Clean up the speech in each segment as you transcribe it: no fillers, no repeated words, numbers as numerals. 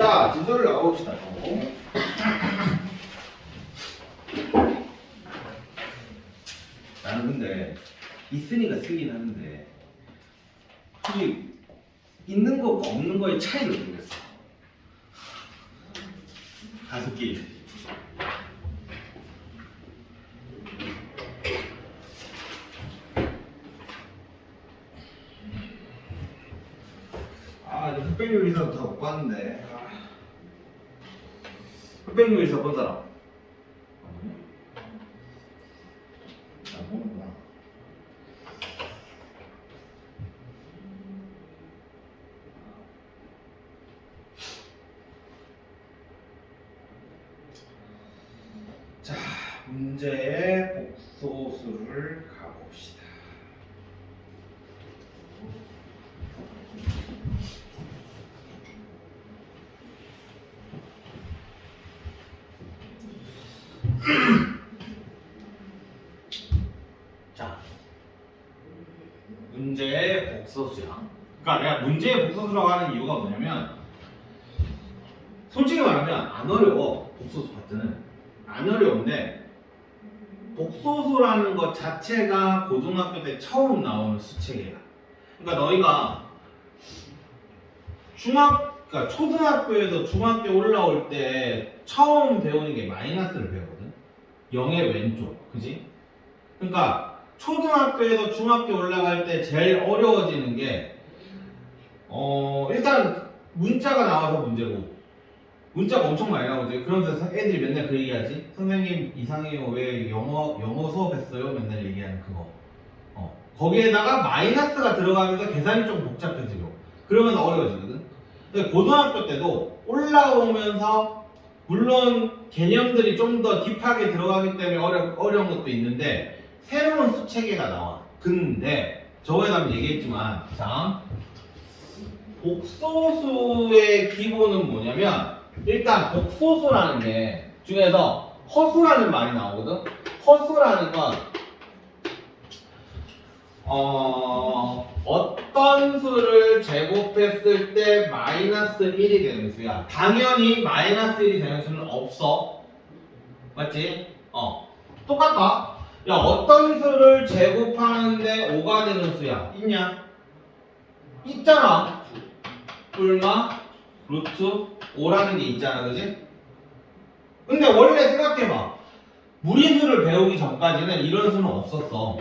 자, 진도를 나가봅시다. 나는 근데 있으니까 쓰긴 하는데 굳이 있는 거과 없는 거의 차이를 모르겠어. 가습기. 흑백 요리사 다 못 봤는데. 흑백 요리사 본 사람? 안 보는구나. 자, 문제의 복소수를 가봅시다. 자, 문제의 복소수야. 그러니까 내가 문제의 복소수라고 하는 이유가 뭐냐면, 솔직히 말하면 안 어려워. 복소수 파트는 안 어려운데, 복소수라는 것 자체가 고등학교 때 처음 나오는 수책이야. 그러니까 너희가 그러니까 초등학교에서 중학교 올라올 때 처음 배우는 게 마이너스를 배우거든. 0의 왼쪽, 그지? 그러니까 초등학교에서 중학교 올라갈 때 제일 어려워지는 게 일단 문자가 나와서 문제고, 문자가 엄청 많이 나오지. 그러면서 애들이 맨날 그 얘기하지. 선생님 이상해요. 왜 영어 수업했어요? 맨날 얘기하는 그거. 거기에다가 마이너스가 들어가면서 계산이 좀 복잡해지고, 그러면 어려워지거든. 근데 고등학교 때도 올라오면서 물론 개념들이 좀 더 딥하게 들어가기 때문에 어려운 것도 있는데 새로운 수체계가 나와. 근데 저번에 한번 얘기했지만, 자, 복소수의 기본은 뭐냐면, 일단 복소수라는 게 중에서 허수라는 말이 나오거든. 허수라는 건 어떤 수를 제곱했을 때 마이너스 1이 되는 수야. 당연히 마이너스 1이 되는 수는 없어. 맞지? 똑같다. 야, 어떤 수를 제곱하는데 5가 되는 수야. 있냐? 있잖아. 얼마? 루트 5라는 게 있잖아. 그지? 근데 원래 생각해봐. 무리수를 배우기 전까지는 이런 수는 없었어.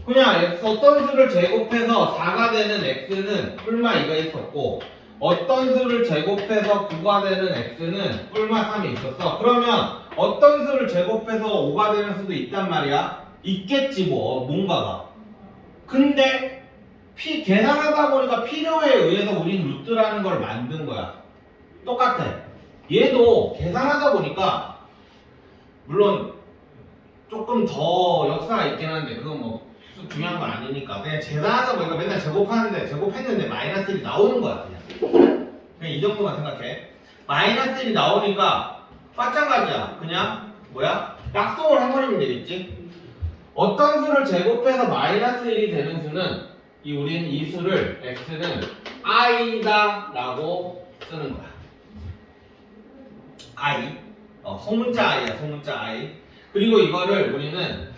그냥 어떤 수를 제곱해서 4가 되는 x는 뿔마 2가 있었고, 어떤 수를 제곱해서 9가 되는 x는 뿔마 3이 있었어. 그러면 어떤 수를 제곱해서 5가 되는 수도 있단 말이야. 있겠지 뭔가가. 근데 계산하다 보니까 필요에 의해서 우린 루트라는 걸 만든 거야. 똑같아. 얘도 계산하다 보니까 물론 조금 더 역사가 있긴 한데 그건 뭐 중요한 건 아니니까 그냥 계산하다 보니까 맨날 제곱했는데 마이너스 1이 나오는 거야. 그냥 이 정도만 생각해. 마이너스 1이 나오니까 마찬가지야. 그냥 뭐야? 약속을 해버리면 되겠지. 어떤 수를 제곱해서 마이너스 1이 되는 수는 우린 이 수를 x는 i다 라고 쓰는 거야. i. 소문자 i야. 소문자 i. 그리고 이거를 우리는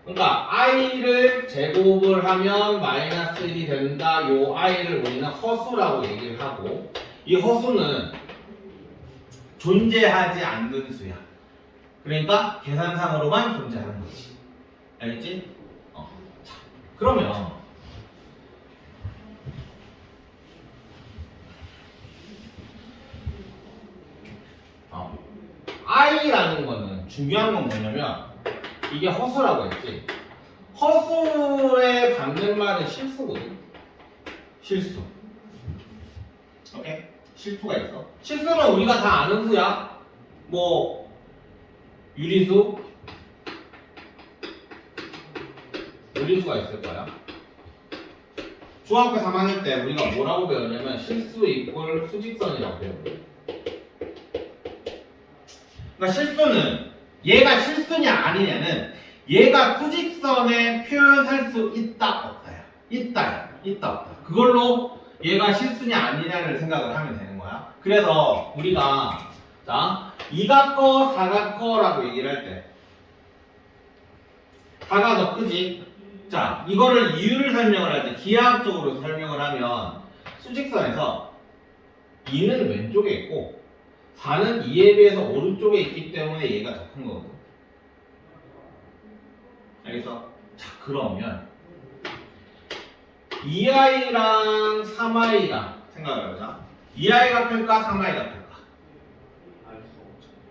그러니까 i를 제곱을 하면 마이너스 1이 된다. 요 i를 우리는 허수라고 얘기를 하고, 이 허수는 존재하지 않는 수야. 그러니까 계산상으로만 존재하는 거지. 알겠지? 자, 그러면 i라는 거는 중요한 건 뭐냐면, 이게 허수라고 했지. 허수에 받는 말은 실수거든. 실수. 오케이? 실수가 있어. 실수는 우리가 다 아는 수야. 뭐 유리수가 있을 거야. 중학교 3학년 때 우리가 뭐라고 배웠냐면 실수 이꼴 수직선이라고 배웠거든. 그러니까 실수는 얘가 실수냐 아니냐는 얘가 수직선에 표현할 수 있다 없다야. 있다 없다. 그걸로 얘가 실수냐 아니냐를 생각을 하면 되는 거야. 거야. 그래서 우리가 자 이각거 사각거라고 얘기를 할 때 사가 더 크지? 자 이거를 이유를 설명을 할 때 기하학적으로 설명을 하면 수직선에서 2는 왼쪽에 있고 4는 2에 비해서 오른쪽에 있기 때문에 얘가 더 큰 거거든. 알겠어? 자 그러면 2i랑 3i랑 생각을 해보자. 2i가 클까 3i가 클까?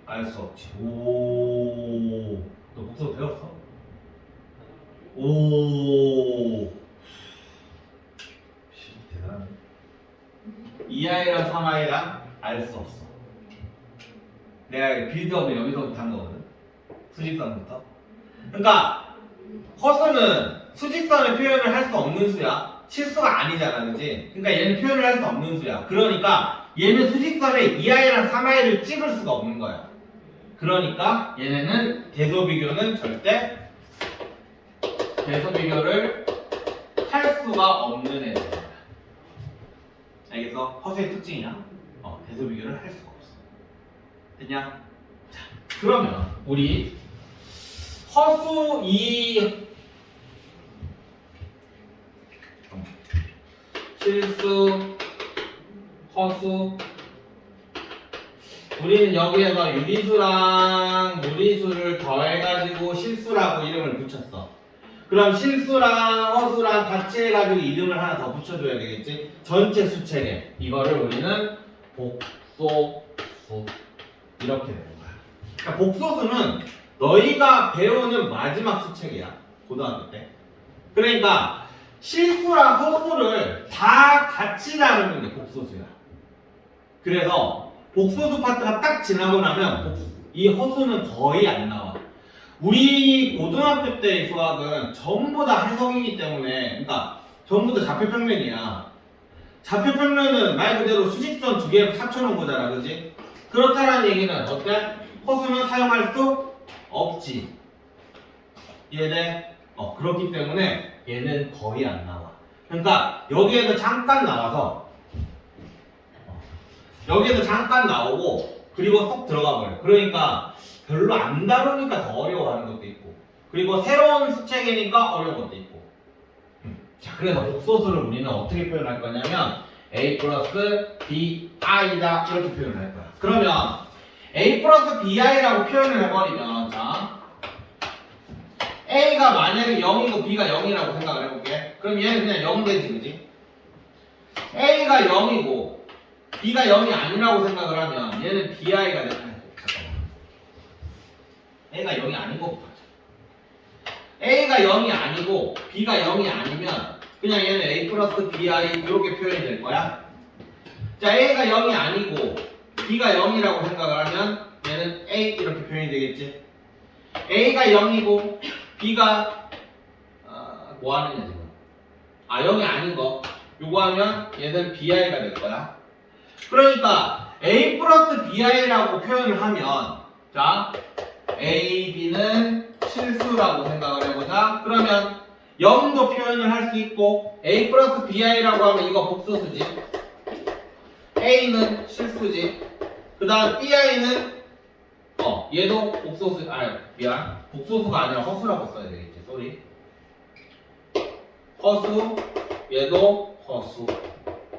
알 수 없지. 오, 너 목소리 배웠어? 오, 대단하네. 2i랑 3i랑 알 수 없어. 내가 빌드업을 여기서부터 한 거거든. 수직선부터. 그러니까 허수는 수직선의 표현을 할 수 없는 수야. 실수가 아니잖아, 그지? 그러니까 얘는 표현을 할 수 없는 수야. 그러니까 얘는 수직선에 2i랑 3i를 찍을 수가 없는 거야. 그러니까 얘네는 대소비교는 절대 대소비교를 할 수가 없는 애들이야. 알겠어? 허수의 특징이야. 대소비교를 할 수가 없어. 됐냐? 자, 그러면 우리 허수 2 실수 허수 우리는 여기에서 유리수랑 무리수를 더해가지고 실수라고 이름을 붙였어. 그럼 실수랑 허수랑 같이 해가지고 이름을 하나 더 붙여줘야 되겠지? 전체 수체계 이거를 우리는 복소수 이렇게 되는 거야. 그러니까 복소수는 너희가 배우는 마지막 수책이야. 고등학교 때. 그러니까 실수랑 허수를 다 같이 나누는 게 복소수야. 그래서 복소수 파트가 딱 지나고 나면 이 허수는 거의 안 나와. 우리 고등학교 때의 수학은 전부 다 해석이기 때문에 그러니까 전부 다 좌표평면이야. 좌표평면은 말 그대로 수직선 두 개 합쳐놓은 거잖아. 그지? 그렇다는 얘기는 어때? 허수는 사용할 수 없지. 이해돼? 그렇기 때문에 얘는 거의 안 나와. 그러니까 여기에서 잠깐 나와서 여기에서 잠깐 나오고 그리고 쏙 들어가 버려. 그러니까 별로 안 다루니까 더 어려워하는 것도 있고 그리고 새로운 수책이니까 어려운 것도 있고. 자, 그래서 복소수를 우리는 어떻게 표현할 거냐면 a 플러스 bi다 이렇게 표현을 할 거야. 그러면 a 플러스 bi라고 표현을 해버리면 자 a가 만약에 0이고 b가 0이라고 생각을 해볼게. 그럼 얘는 그냥 0 되지, 그지? a가 0이고 b가 0이 아니라고 생각을 하면 얘는 bi가 될 거야. a가 0이 아닌 것부터 하자. a가 0이 아니고 b가 0이 아니면 그냥 얘는 a 플러스 bi 이렇게 표현이 될 거야. 자, a가 0이 아니고 b가 0이라고 생각을 하면 얘는 a 이렇게 표현이 되겠지. a가 0이고 b가 뭐 하느냐 지금 0이 아닌 거 요거 하면 얘는 bi가 될 거야. 그러니까 a 플러스 bi라고 표현을 하면 자 a, b는 실수라고 생각을 해보자. 그러면 0도 표현을 할 수 있고 a 플러스 bi라고 하면 이거 복소수지. a는 실수지. 그 다음 bi는 얘도 복소수, 미안. 복소수가 아니라 허수라고 써야 되겠지. 쏘리. 허수, 얘도 허수.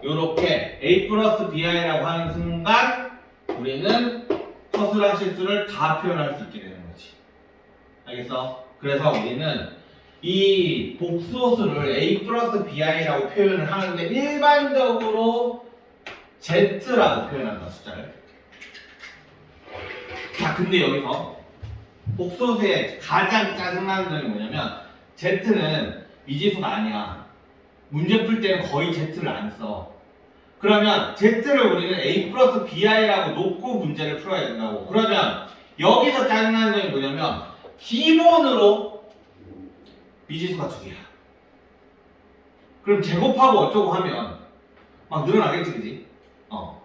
요렇게 a 플러스 bi라고 하는 순간 우리는 허수랑 실수를 다 표현할 수 있게 되는 거지. 알겠어? 그래서 우리는 이 복소수를 a 플러스 bi라고 표현을 하는데 일반적으로 z라고 표현한다, 숫자를. 자, 근데 여기서 복소수의 가장 짜증나는 점이 뭐냐면 z는 미지수가 아니야. 문제 풀 때는 거의 z를 안 써. 그러면 z를 우리는 a 플러스 bi라고 놓고 문제를 풀어야 된다고. 그러면 여기서 짜증나는 점이 뭐냐면 기본으로 미지수가 두 개야. 그럼 제곱하고 어쩌고 하면 막 늘어나겠지, 그지?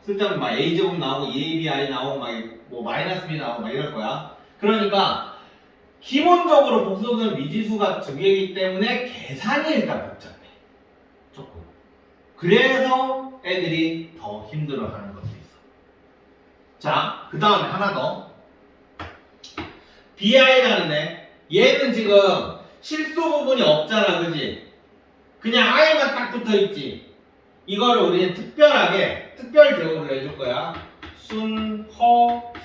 쓸데없는 막 a제곱 나오고 2abi 나오고 막 뭐 마이너스 b 나오고 막 이럴 거야. 그러니까 기본적으로 복소수는 미지수가 두 개이기 때문에 계산이 일단 복잡해. 조금. 그래서 애들이 더 힘들어하는 것도 있어. 자, 그 다음에 하나 더. bi라는 애. 얘는 지금 실수 부분이 없잖아, 그지? 그냥 i만 딱 붙어 있지. 이거를 우리는 특별하게 특별 제곱을 해줄 거야.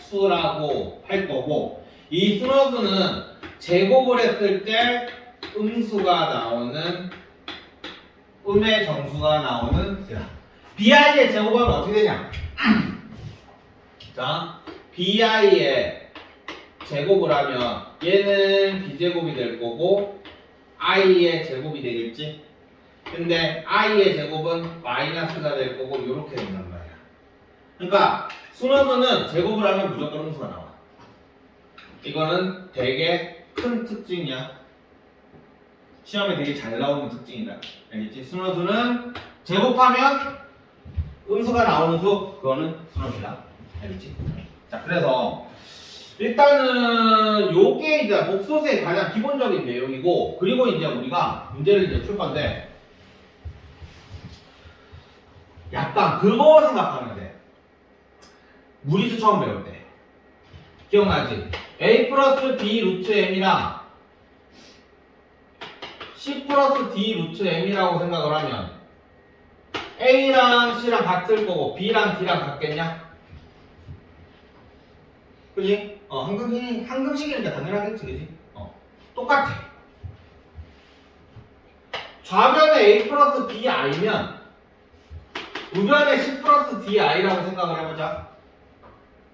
순허수라고 할 거고, 이 순허수는 제곱을 했을 때 음수가 나오는, 음의 정수가 나오는 수야. bi의 제곱하면 어떻게 되냐? 자, bi의 제곱을 하면 얘는 b제곱이 될 거고 i의 제곱이 되겠지? 근데 i의 제곱은 마이너스가 될 거고 이렇게 된단 말이야. 그러니까 순서는 제곱을 하면 무조건 음수가 나와. 이거는 되게 큰 특징이야. 시험에 되게 잘 나오는 특징이다. 알겠지? 순서수는 제곱하면 음수가 나오는 수, 그거는 순서수야. 알겠지? 자, 그래서 일단은 요게 이제 복소수의 가장 기본적인 내용이고, 그리고 이제 우리가 문제를 이제 풀 건데 약간 그거 생각하면 돼. 무리수 처음 배울 때 기억나지? a 플러스 b 루트 m이랑 c 플러스 d 루트 m이라고 생각을 하면 a랑 c랑 같을 거고 b랑 d랑 같겠냐? 그지? 한금식이니까 당연하겠지, 그지? 똑같아. 좌변에 a 플러스 b i면 우변에 c 플러스 d i라고 생각을 해보자.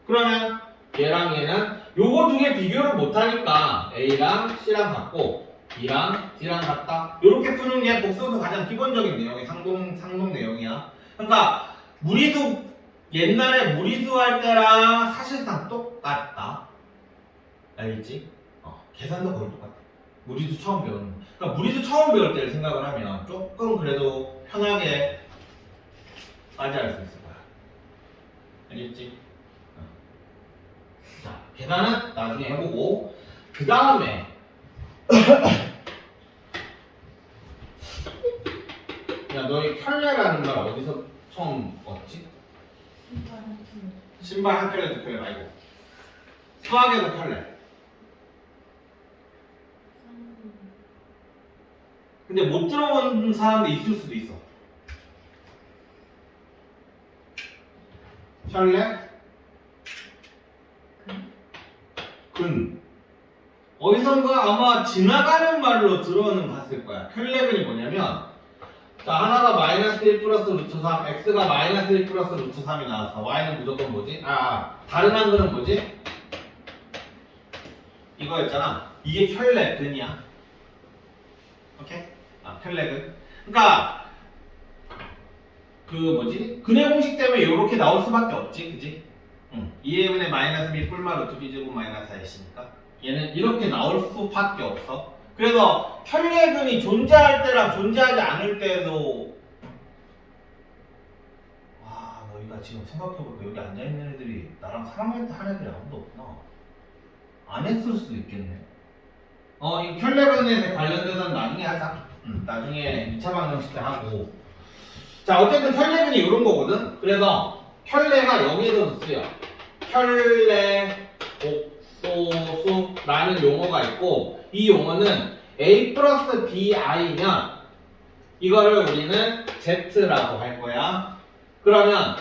그러면 얘랑 얘는 요거 두 개 비교를 못하니까 a랑 c랑 같고 b랑 d랑 같다. 요렇게 푸는 게 복수수 가장 기본적인 내용이 상동 내용이야. 그러니까 무리수, 옛날에 무리수 할 때랑 사실상 똑같다. 알겠지? 계산도 거의 똑같아. 무리수 처음 배우는 거. 그러니까 무리수 처음 배울 때를 생각을 하면 조금 그래도 편하게 맞이할 수 있을 거야. 알겠지? 자, 계산은 나중에 해보고, 그 다음에 야, 너희 켤레라는 말 어디서 처음 얻지? 신발 한 켤레 두 켤레 말고 수학에서 켤레. 근데 못 들어본 사람도 있을 수도 있어. 켤레? 근. 어디선가 아마 지나가는 말로 들어는 봤을 거야. 켤레근이 뭐냐면, 자, 하나가 마이너스 1 플러스 루트 3, x가 마이너스 1 플러스 루트 3이 나왔어. y는 무조건 뭐지? 다른 한글은 뭐지? 이거였잖아. 이게 켤레근이야. 오케이? 켤레근. 그러니까 그 뭐지? 근의 공식 때문에 이렇게 나올 수밖에 없지, 그지? 2a분의 마이너스 b 뿔마 루트 b제곱 마이너스 4이니까 얘는 이렇게 나올 수밖에 없어. 그래서 켤레근이 존재할 때랑 존재하지 않을 때도, 와, 너희가 지금 생각해보니까 여기 앉아있는 애들이 나랑 3학년 때 한 애들이 아무도 없구나. 안 했을 수도 있겠네. 이 켤레근에 관련돼서는 나중에 하자. 나중에 2차 방정식 때 하고. 자, 어쨌든 켤레근이 이런 거거든. 그래서 켤레가 여기에서도 쓰여. 켤레, 복소수라는 용어가 있고, 이 용어는 a 플러스 bi면 이거를 우리는 z라고 할 거야. 그러면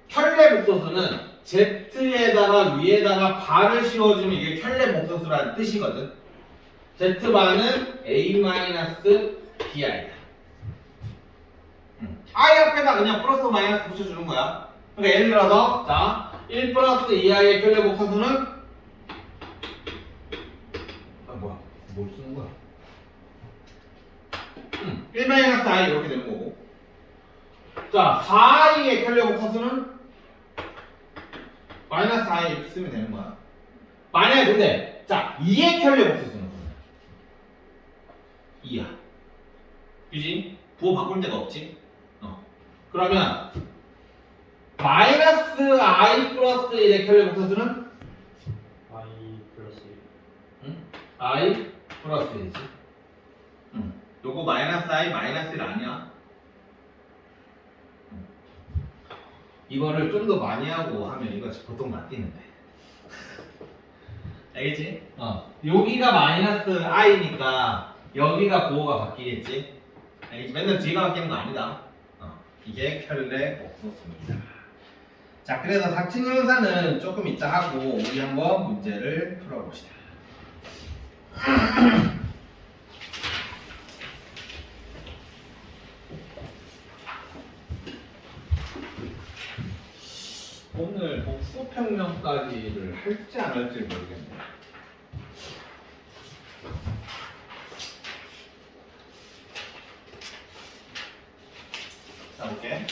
켤레 복소수는 z에다가 위에다가 바를 씌워주면 이게 켤레 복소수라는 뜻이거든. z바는 a-bi야. i 앞에다 그냥 플러스 마이너스 붙여주는 거야. 그러니까 예를 들어서, 자, 1 플러스 2i의 켤레 복소수는 뭐야? 뭘 쓰는 거야? 1 마이너스 i 이렇게 되는 거고. 자, 4i의 켤레 복소수는 마이너스 i 이렇게 쓰면 되는 거야. 만약에 근데, 자, 2의 켤레 복소수는 2야. 그지? 부호 바꿀 데가 없지? 그러면 마이너스 i 플러스 1의 켤레 복소수는 i 플러스 1. i 플러스 1이지. 요거 마이너스 i 마이너스 1 아니야. 이거를 좀 더 많이 하고 하면 이거 보통 바뀌는데. 알겠지? 여기가 마이너스 i니까 여기가 부호가 바뀌겠지? 알겠지? 맨날 뒤가 바뀌는 거 아니다. 이게 켤레 옥수수입니다. 자, 그래서 사칭형사는 조금 이따 하고 우리 한번 문제를 풀어봅시다. 오늘 복수평면까지를 할지 안 할지 모르겠네. 자, 볼게.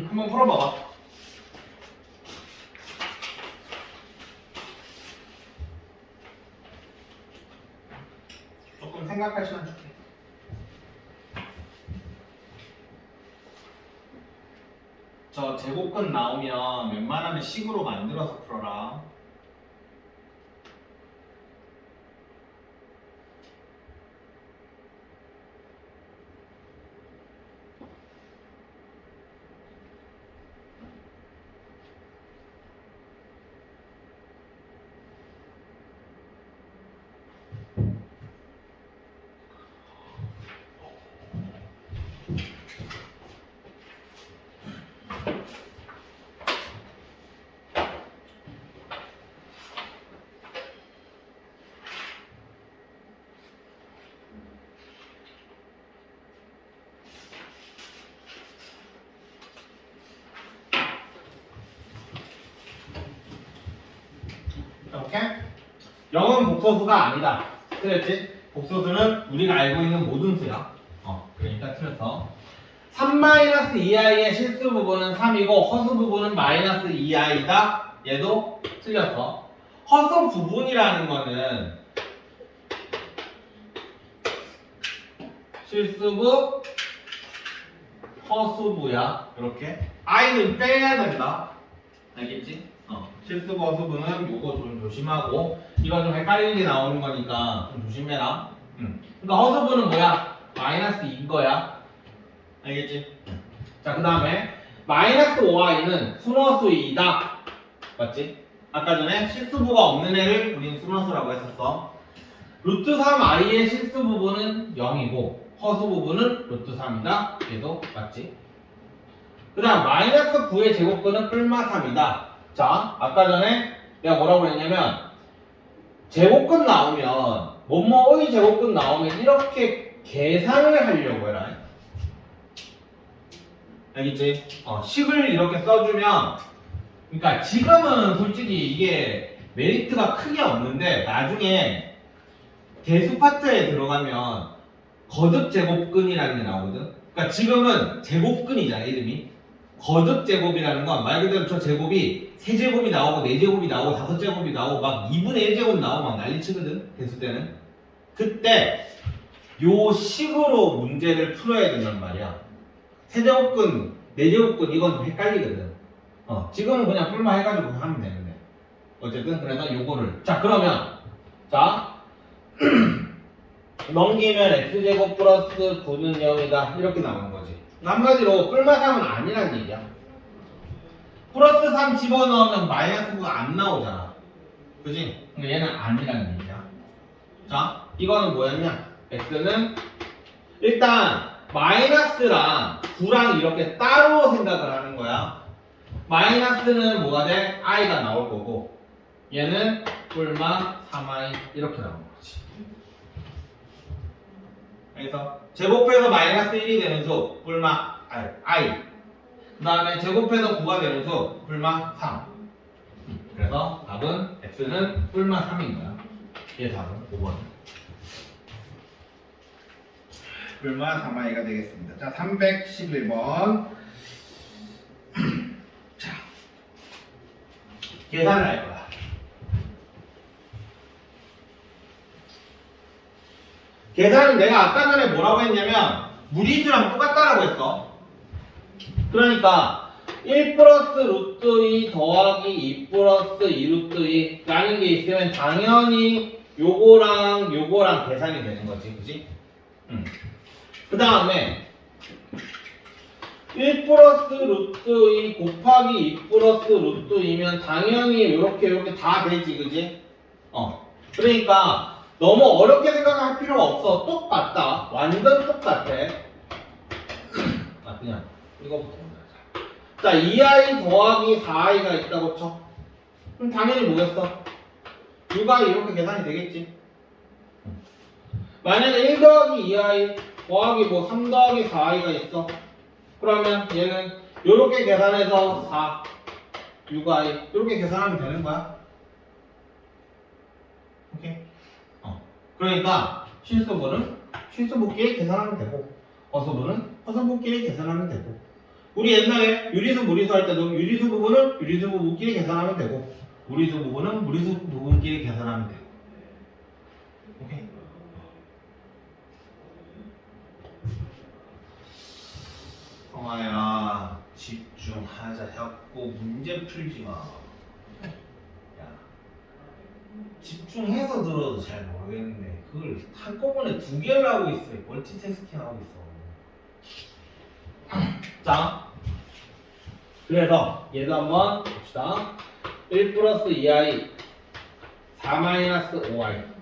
한번 풀어봐봐. 조금 생각할 시간 줄게. 저 제곱근 나오면 웬만하면 식으로 만들어서 풀어라. 이렇게 0은 복소수가 아니다. 틀렸지? 복소수는 우리가 알고 있는 모든 수야. 그러니까 틀렸어. 3-2i의 실수 부분은 3이고 허수 부분은 마이너스 2i다. 얘도 틀렸어. 허수 부분이라는 거는 실수부, 허수부야. 이렇게 i는 빼야 된다. 알겠지? 실수부, 허수부는 요거 좀 조심하고 이거 좀 헷갈리게 나오는 거니까 좀 조심해라. 그러니까 허수부는 뭐야? 마이너스 2인 거야. 알겠지? 자, 그 다음에 마이너스 5i는 순허수이다. 맞지? 아까 전에 실수부가 없는 애를 우리는 순허수라고 했었어. 루트 3i의 실수 부분은 0이고 허수 부분은 루트 3이다. 얘도 맞지? 그 다음 마이너스 9의 제곱근은 뿔마 3이다. 자, 아까 전에 내가 뭐라고 그랬냐면 제곱근 나오면 뭐뭐의 제곱근 나오면 이렇게 계산을 하려고 해라. 알겠지? 식을 이렇게 써주면 그러니까 지금은 솔직히 이게 메리트가 크게 없는데 나중에 대수 파트에 들어가면 거듭 제곱근이라는 게 나오거든. 그러니까 지금은 제곱근이잖아 이름이. 거듭 제곱이라는 건 말 그대로 저 제곱이 3제곱이 나오고 4제곱이 나오고 5제곱이 나오고 막 2분의 1제곱 나오고 막 난리치거든 대수 때는. 그때 요 식으로 문제를 풀어야 된단 말이야. 3제곱근, 4제곱근 이건 좀 헷갈리거든. 지금은 그냥 풀만 해가지고 하면 되는데. 어쨌든 그래서 요거를 자 그러면 자 넘기면 x제곱 플러스 9는 0이다 이렇게 나오는 거지. 한마디로 뿔마3은 아니란 얘기야. 플러스 3 집어넣으면 마이너스 9가 안 나오잖아. 그지? 그러니까 얘는 아니라는 얘기야. 자 이거는 뭐였냐? x는 일단 마이너스랑 9랑 이렇게 따로 생각을 하는 거야. 마이너스는 뭐가 돼? i가 나올 거고 얘는 뿔마 3i 이렇게 나오는 거지. 그래서 제곱해서 마이너스 1이 되는 수 뿔마 i 그 다음에 제곱해서 9가 되는 수 뿔마 3. 그래서 답은 x는 뿔마 3인 거야. 얘 답은 5번 뿔마 3i가 되겠습니다. 자 311번 자 계산을 할 거야. 계산은 내가 아까 전에 뭐라고 했냐면 무리수랑 똑같다라고 했어. 그러니까 1 플러스 루트 2 더하기 2 플러스 2 루트 2 라는 게 있으면 당연히 요거랑 계산이 되는 거지. 그지? 그 다음에 1 플러스 루트 2 곱하기 2 플러스 루트 2면 당연히 이렇게 다 되지, 그지? 그러니까 너무 어렵게 생각할 필요가 없어. 똑같다. 완전 똑같아. 그냥 이거부터 보자. 자, 2i 더하기 4i가 있다고 쳐. 그럼 당연히 뭐겠어? 6i 이렇게 계산이 되겠지. 만약에 1 더하기 2i 더하기 뭐 3 더하기 4i가 있어. 그러면 얘는 이렇게 계산해서 4, 6i 이렇게 계산하면 되는 거야. 오케이? 그러니까 실수분은 실수분끼리 계산하면 되고 허수분은 허수분끼리 계산하면 되고 우리 옛날에 유리수 무리수 할 때도 유리수 부분은 유리수 부분끼리 계산하면 되고 무리수 부분은 무리수 부분끼리 계산하면 되고 오케이? 성아야 집중하자. 자꾸 문제 풀지 마. 야, 집중해서 들어도 잘 모르겠는데 그걸 한꺼번에 두 개를 하고 있어. 멀티태스킹 하고 있어. 자, 그래서 얘도 한번 봅시다. 1 플러스 2i 4 마이너스 5i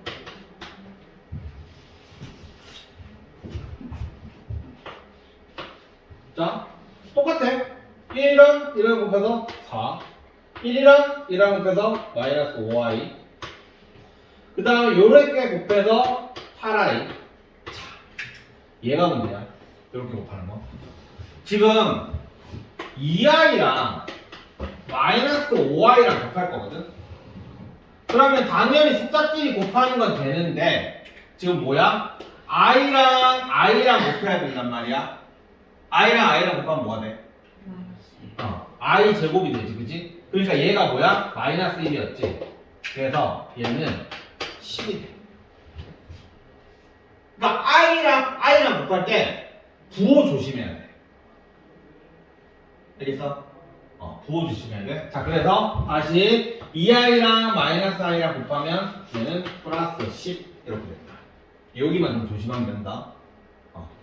자, 똑같아. 1이랑 1이랑 곱해서 4 1이랑 1이랑 곱해서 마이너스 5i 그 다음에 요렇게 곱해서 8i 자, 얘가 문제야. 이렇게 곱하는 거. 지금 2i랑 마이너스 5i랑 곱할 거거든. 그러면 당연히 숫자끼리 곱하는 건 되는데 지금 뭐야? i랑 곱해야 된단 말이야. i랑 곱하면 뭐가 돼? i 제곱이 되지, 그지? 그러니까 얘가 뭐야? 마이너스 1이었지. 그래서 얘는 10이 돼. 그러니까 i랑 곱할 때 부호 조심해야 돼. 알겠어? 부호 조심해야 돼. 자, 그래서 다시 2i랑 마이너스 i랑 곱하면 얘는 플러스 10 이렇게 된다. 여기만 좀 조심하면 된다.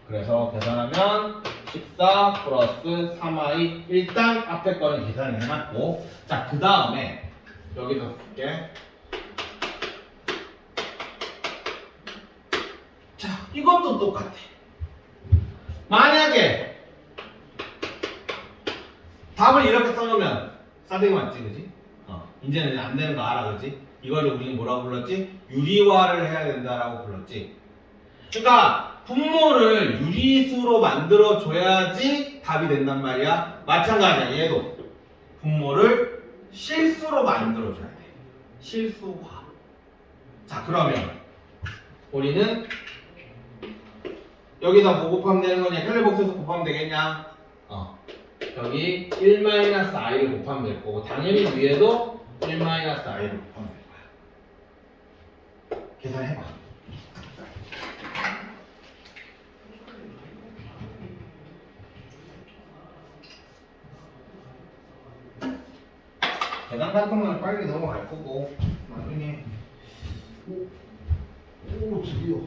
그래서 계산하면 14 플러스 3i 일단 앞에 거는 계산을 해놨고 자, 그 다음에 여기서 쓸게. 자, 이것도 똑같아. 만약에 답을 이렇게 써놓으면 싸대기 맞지, 그지? 이제는 안 되는 거 알아, 그지? 이거를 우리는 뭐라고 불렀지? 유리화를 해야 된다라고 불렀지. 그러니까 분모를 유리수로 만들어줘야지 답이 된단 말이야. 마찬가지야, 얘도 분모를 실수로 만들어줘야 돼. 실수화. 자, 그러면 우리는 여기다 뭐 곱하면 되는 거냐? 헬레복수에서 곱하면 되겠냐? 여기 1-i를 곱하면 될 거고 당연히 위에도 1-i를 곱하면 될 거야. 계산해봐. 계산 같은 건 빨리 넘어갈 거고 나중에 오 드디어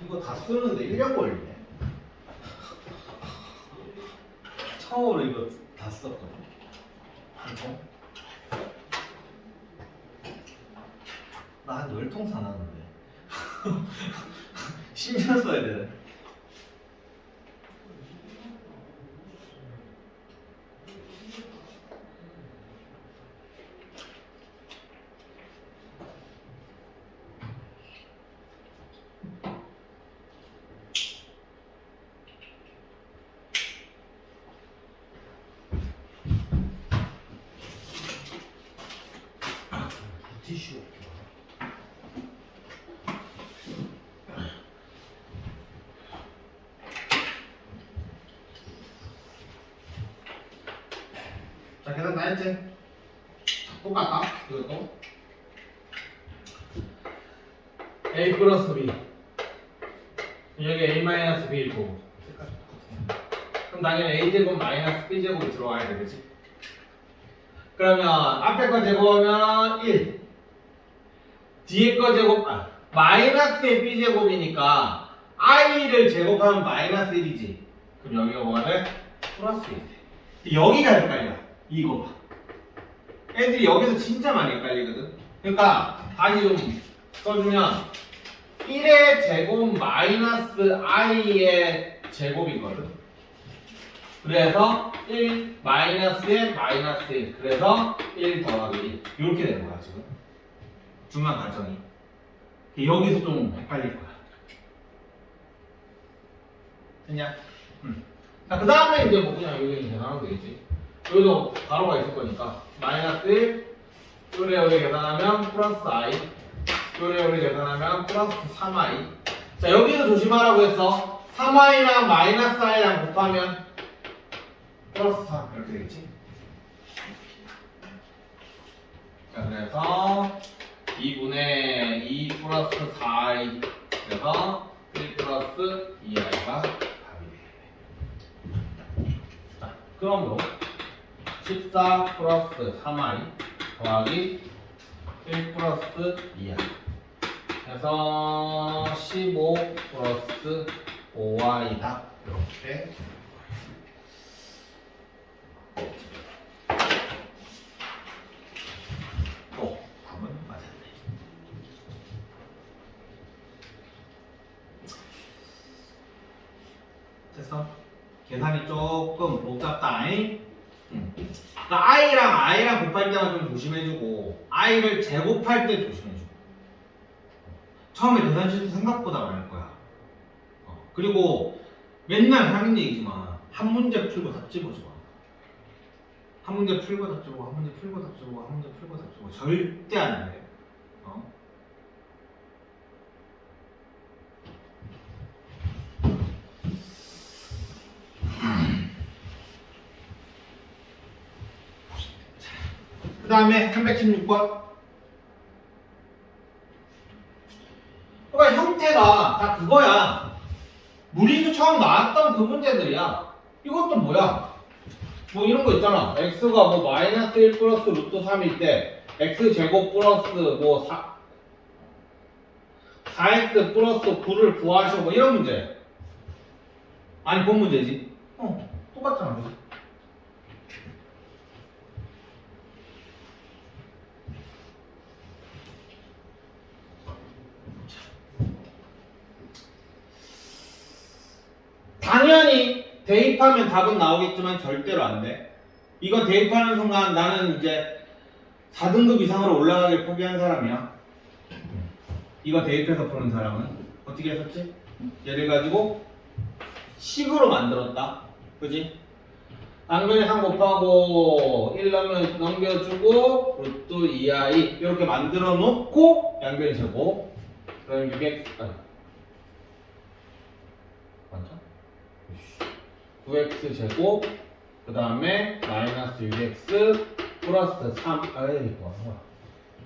이거 다 쓰는데 1년 걸리네. 처음으로 이거 다 썼거든. 나 한 10통 사놨는데 10년 써야 되네. 티슈. 자, 계산 다 했지? 똑같다. 이것도 a 플러스 b 여기 a 마이너스 b일 거고 그럼 당연히 a제곱 마이너스 b제곱이 들어와야 되겠지. 그러면 앞에 거 제곱하면 1, 뒤에 거 제곱, 마이너스의 b제곱이니까 i를 제곱하면 마이너스 1이지. 그럼 여기가 뭐가 돼? 플러스 1이 돼. 여기가 헷갈려. 이거 봐. 애들이 여기서 진짜 많이 헷갈리거든. 그러니까 다시 좀 써주면 1의 제곱 마이너스 i의 제곱이거든. 그래서 1 마이너스의 마이너스 1. 그래서 1 더하기 1. 이렇게 되는 거야 지금. 중간 과정이. 여기서 좀 헷갈릴 거야. 됐냐? 자, 그 다음에 이제 뭐 그냥 여기 계산하면 되겠지. 여기도 가로가 있을 거니까. 마이너스 1. 요래 여기 계산하면 플러스 i. 요래 여기 계산하면 플러스 3i. 자, 여기서 조심하라고 했어. 3i랑 마이너스 i랑 곱하면 플러스 3 이렇게 되겠지. 자, 그래서 2분의 2 플러스 4i. 그래서 1 플러스 2i가 답이 돼. 자, 그러므로 14 플러스 3i 더하기 1 플러스 2i 해서 15 플러스 5i다. 이렇게 또 답은 맞았네. 됐어? 계산이 조금 복잡다잉. 그러니까 i랑 곱할 때만 좀 조심해주고 i를 제곱할 때 조심해주고. 처음에 계산 실수 생각보다 많을 거야. 그리고 맨날 하는 얘기지만 한 문제 풀고 답 집어줘. 한 문제 풀고 답 집어고, 한 문제 풀고 답 집어고, 한 문제 풀고 답 집어고. 절대 안 돼. 그 다음에 316번. 그러니까 형태가 다 그거야. 무리수 처음 나왔던 그 문제들이야. 이것도 뭐야? 뭐 이런 거 있잖아. x가 뭐 마이너스 1 플러스 루트 3일 때 x 제곱 플러스 뭐 4x 플러스 9를 구하시고 뭐 이런 문제. 아니 본 문제지. 똑같잖아, 그지? 당연히 대입하면 답은 나오겠지만 절대로 안 돼. 이거 대입하는 순간 나는 이제 4등급 이상으로 올라가길 포기한 사람이야. 이거 대입해서 푸는 사람은 어떻게 했었지? 얘를 가지고 식으로 만들었다. 그지? 양변에 3 곱하고 1 넘겨주고 루트 2i 이렇게 만들어 놓고 양변이 제곱. 그럼 6x 맞죠? 9x 제곱 그 다음에 마이너스 6x 플러스 3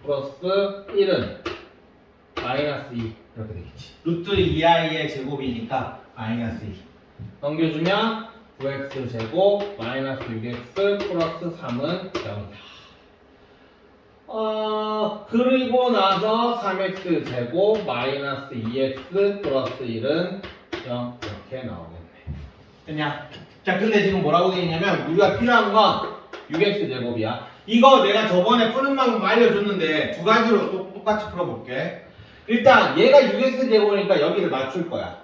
플러스 1은 마이너스 2 이렇게 되겠지. 루트 2i의 제곱이니까 마이너스 2 넘겨주면 9x 제곱 마이너스 6x 플러스 3은 0이다. 그리고 나서 3x 제곱 마이너스 2x 플러스 1은 0 이렇게 나오겠네. 됐냐? 자, 근데 지금 뭐라고 되어 있냐면 우리가 필요한 건 6x 제곱이야. 이거 내가 저번에 푸는 방법 알려줬는데 두 가지로 똑같이 풀어볼게. 일단 얘가 6x 제곱이니까 여기를 맞출 거야.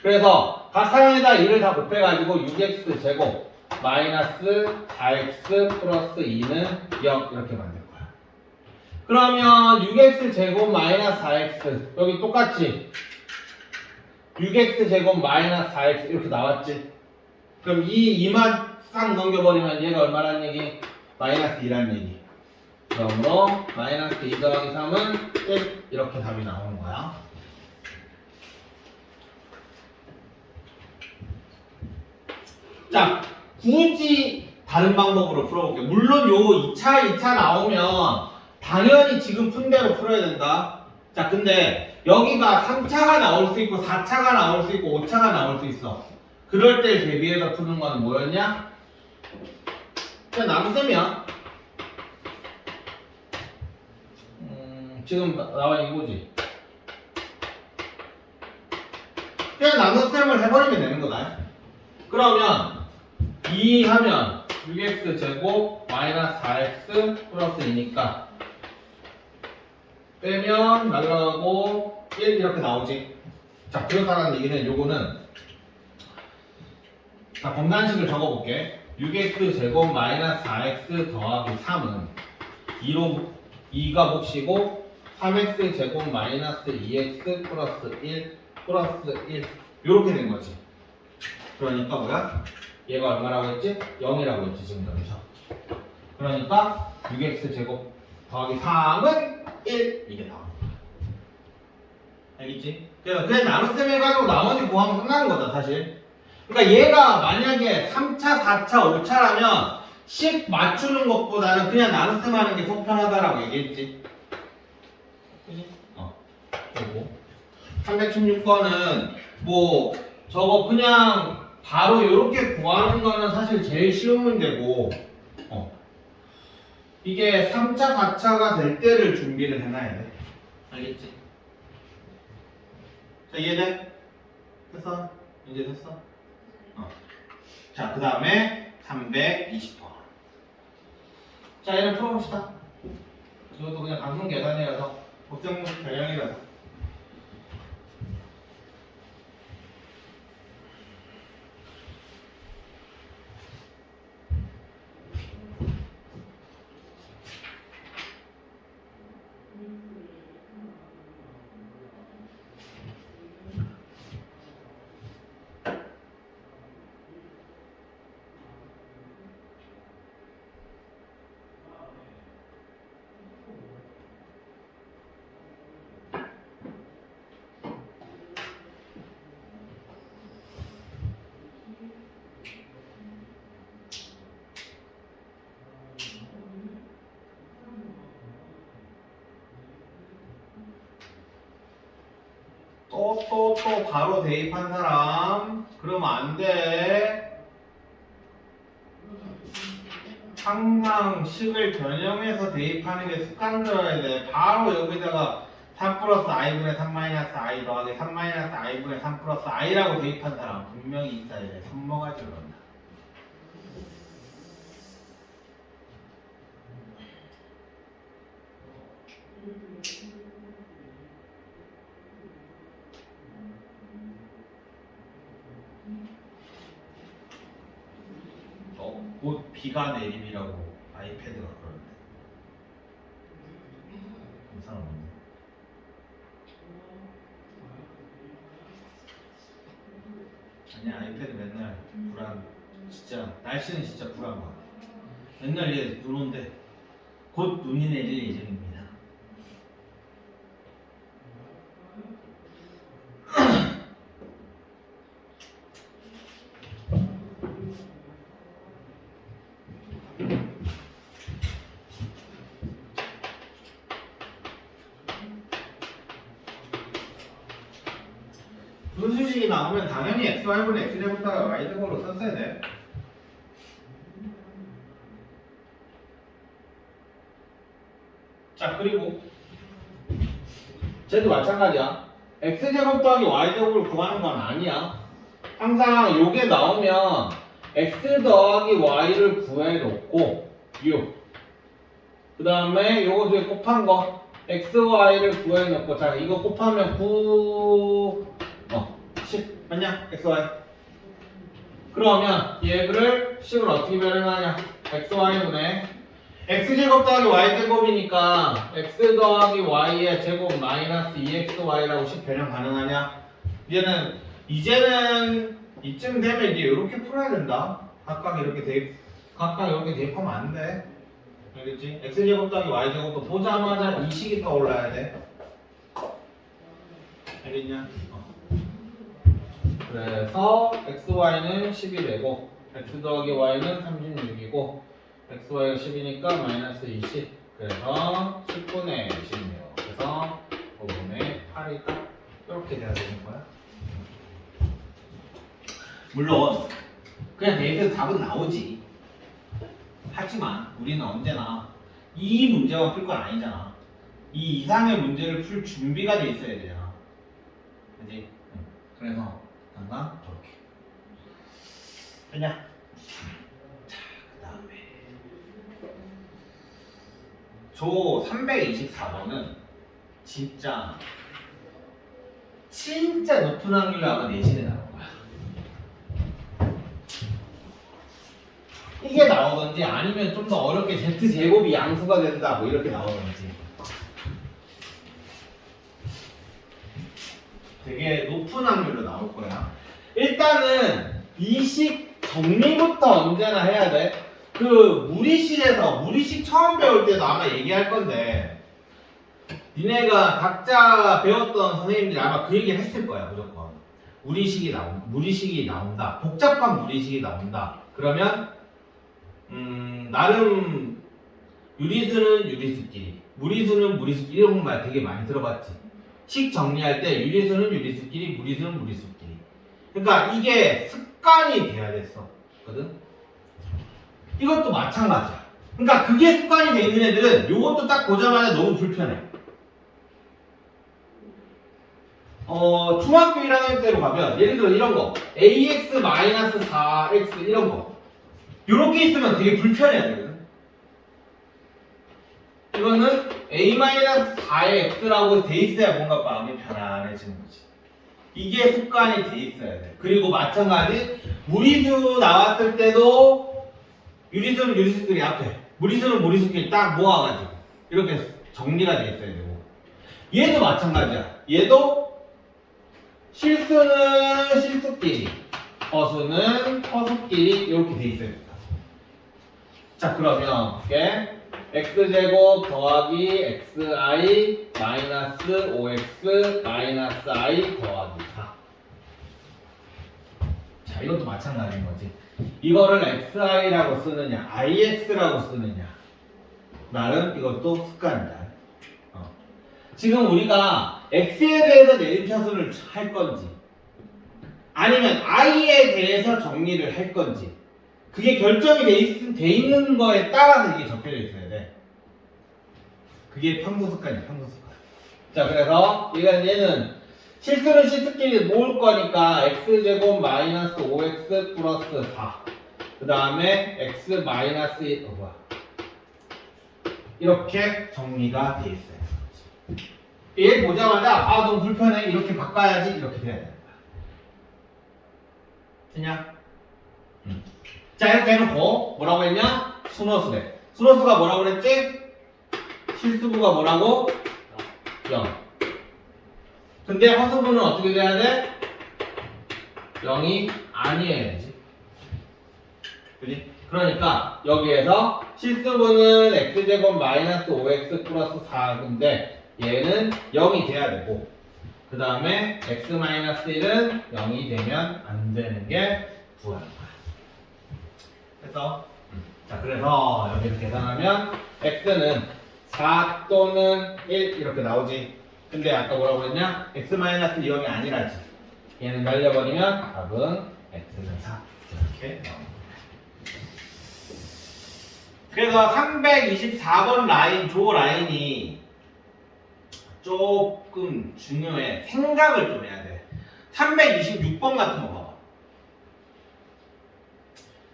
그래서 각 사형에다 2를 다 곱해가지고 6x 제곱 마이너스 4x 플러스 2는 0 이렇게 만들 거야. 그러면 6x 제곱 마이너스 4x 여기 똑같이 6x 제곱 마이너스 4x 이렇게 나왔지? 그럼 이 2만 싹 넘겨버리면 얘가 얼마란 얘기? 마이너스 2란 얘기. 그러므로 마이너스 2 더하기 3은 1 이렇게 답이 나오는 거야. 자, 굳이 다른 방법으로 풀어볼게요. 물론 요 2차 나오면 당연히 지금 푼 대로 풀어야 된다. 자, 근데 여기가 3차가 나올 수 있고 4차가 나올 수 있고 5차가 나올 수 있어. 그럴 때 대비해서 푸는 건 뭐였냐? 그냥 나눗셈이야. 지금 나와 이거지. 그냥 나눗셈을 해버리면 되는 거다. 그러면 2 하면 6x 제곱 마이너스 4x 플러스 2니까 빼면 날라가고 1 이렇게 나오지. 자, 그렇다는 얘기는 요거는 자, 검단식을 적어볼게. 6x 제곱 마이너스 4x 더하기 3은 2가 몫이고 3x 제곱 마이너스 2x 플러스 1 플러스 1 요렇게 된 거지. 그러니까 뭐야? 얘가 얼마라고 했지? 0이라고 했지 지금 여기서. 그러니까 6x 제곱 더하기 3은 1 이게 나와. 알겠지? 그래서 그냥 나눗셈 해가지고 나머지 구하면 끝나는 거다 사실. 그러니까 얘가 만약에 3차, 4차, 5차라면 10 맞추는 것보다는 그냥 나눗셈 하는 게 속 편하다라고 얘기했지. 그지? 그리고 316번은 뭐 저거 그냥 바로 이렇게 구하는 거는 사실 제일 쉬운 문제고 이게 3차, 4차가 될 때를 준비를 해놔야 돼. 알겠지? 자, 이해돼? 됐어? 이제 됐어? 자, 그 다음에 320번. 자, 얘는 풀어봅시다. 이것도 그냥 단순 계산이라서 곱셈 변형이라서. 또 바로 대입한 사람 그러면 안 돼. 항상 식을 변형해서 대입하는 게 습관 들어야 돼. 바로 여기다가 3 플러스 i분의 3 마이너스 i 더하기 3 마이너스 i분의 3 플러스 i라고 대입한 사람 분명히 있어야 돼. 선모가지 그런다. 곧 비가 내림이라고 아이패드가 그러는데 이상한 건데. 아니야, 아이패드 맨날 불안. 진짜 날씨는 진짜 불안 것 같아. 맨날 얘 눈 온대. 곧 눈이 내릴 예정입니다. 분수식이 나오면 당연히 xy분의 x제곱다가 y제곱으로 썼어야 돼. 자, 그리고 쟤도 마찬가지야. x제곱 더하기 y제곱을 구하는 건 아니야. 항상 요게 나오면 x 더하기 y를 구해놓고 그 다음에 요거 뒤에 곱한 거 x, y를 구해놓고 자 이거 곱하면 10 맞냐? x, y 그러면 얘를 10을 어떻게 변형하냐? x, y분의 x제곱 더하기 y제곱이니까 x 더하기 y의 제곱 마이너스 2xy라고 10 변형 가능하냐? 이제는 이쯤 되면 이제 이렇게 풀어야 된다. 각각 이렇게 대입하면 안 돼. 알겠지? x제곱 더하기 y제곱도 보자마자 이 식이 떠올라야 돼. 알겠냐? 그래서 xy는 11 되고 x 더하기 y는 36이고 xy가 10이니까 마이너스 20 그래서 10분의 16 그래서 5분의 8이 딱 이렇게 돼야 되는 거야. 물론 그냥 데이트에서 답은 나오지. 하지만 우리는 언제나 이 문제만 풀 건 아니잖아. 이 이상의 문제를 풀 준비가 돼 있어야 되잖아. 그지? 그래서 항상 저렇게. 됐냐? 자, 그 다음에 조 324번은 진짜 높은 확률로 아마 내신에 나올 거야. 이게 나오던지 아니면 좀 더 어렵게 Z제곱이 양수가 된다 뭐 이렇게 나오던지 되게 높은 확률로 나올 거야. 일단은 이 식 정리부터 언제나 해야 돼. 그 무리식 처음 배울 때도 아마 얘기할 건데 니네가 각자 배웠던 선생님들이 아마 그 얘기를 했을 거야. 무조건 무리식이 나온다, 복잡한 무리식이 나온다. 그러면 나름 유리수는 유리수끼리, 무리수는 무리수끼리 이런 말 되게 많이 들어봤지. 식 정리할 때 유리수는 유리수끼리, 무리수는 무리수끼리. 그러니까 이게 습관이 돼야 됐었거든. 이것도 마찬가지야. 그러니까 그게 습관이 돼 있는 애들은 이것도 딱 보자마자 너무 불편해. 중학교 1학년 때로 가면 예를 들어 이런 거 ax-4x 이런 거 요렇게 있으면 되게 불편해야 되거든. 이거는 a-4의 x라고 돼 있어야 뭔가 마음이 편안해지는 거지. 이게 습관이 돼 있어야 돼. 그리고 마찬가지 무리수 나왔을 때도 유리수는 유리수끼리 앞에, 무리수는 무리수끼리 딱 모아가지고 이렇게 정리가 돼 있어야 되고, 얘도 마찬가지야. 얘도 실수는 실수끼리, 허수는 허수끼리 이렇게 돼 있어야 된다. 자, 그러면 이게 x제곱 더하기 xi 마이너스 5x 마이너스 i 더하기 4. 자, 이것도 마찬가지인 거지. 이거를 xi라고 쓰느냐 ix라고 쓰느냐 나름 이것도 습관이다. 지금 우리가 x에 대해서 내림차순을 할 건지 아니면 i에 대해서 정리를 할 건지 그게 결정이 돼 있는 거에 따라서 이게 적혀져 있어야 돼. 그게 평소 습관이야, 평소 습관. 자, 그래서 얘는 실수는 실수끼리 모을 거니까 x제곱 마이너스 5x 플러스 4. 그 다음에 x 마이너스 1, 이렇게 정리가 돼 있어요. 얘 보자마자 너무 불편해, 이렇게 바꿔야지, 이렇게 돼야 된다. 됐냐? 자, 이렇게 해놓고 뭐라고 했냐? 순허수래. 순허수가 뭐라고 그랬지? 실수부가 뭐라고? 0. 근데 허수부는 어떻게 돼야 돼? 0이 아니어야지. 그지? 그러니까 여기에서 실수부는 x제곱 마이너스 5x 플러스 4인데 얘는 0이 돼야 되고, 그 다음에 x 마이너스 1은 0이 되면 안 되는 게 구하는 거야. 자, 그래서 여기를 계산하면 x는 4 또는 1 이렇게 나오지. 근데 아까 뭐라고 했냐? x 마이너스 0이 아니라지. 얘는 날려버리면 답은 x는 4 이렇게 나옵니다. 그래서 324번 라인, 조 라인이 조금 중요해. 생각을 좀 해야 돼. 326번 같은 거 봐봐.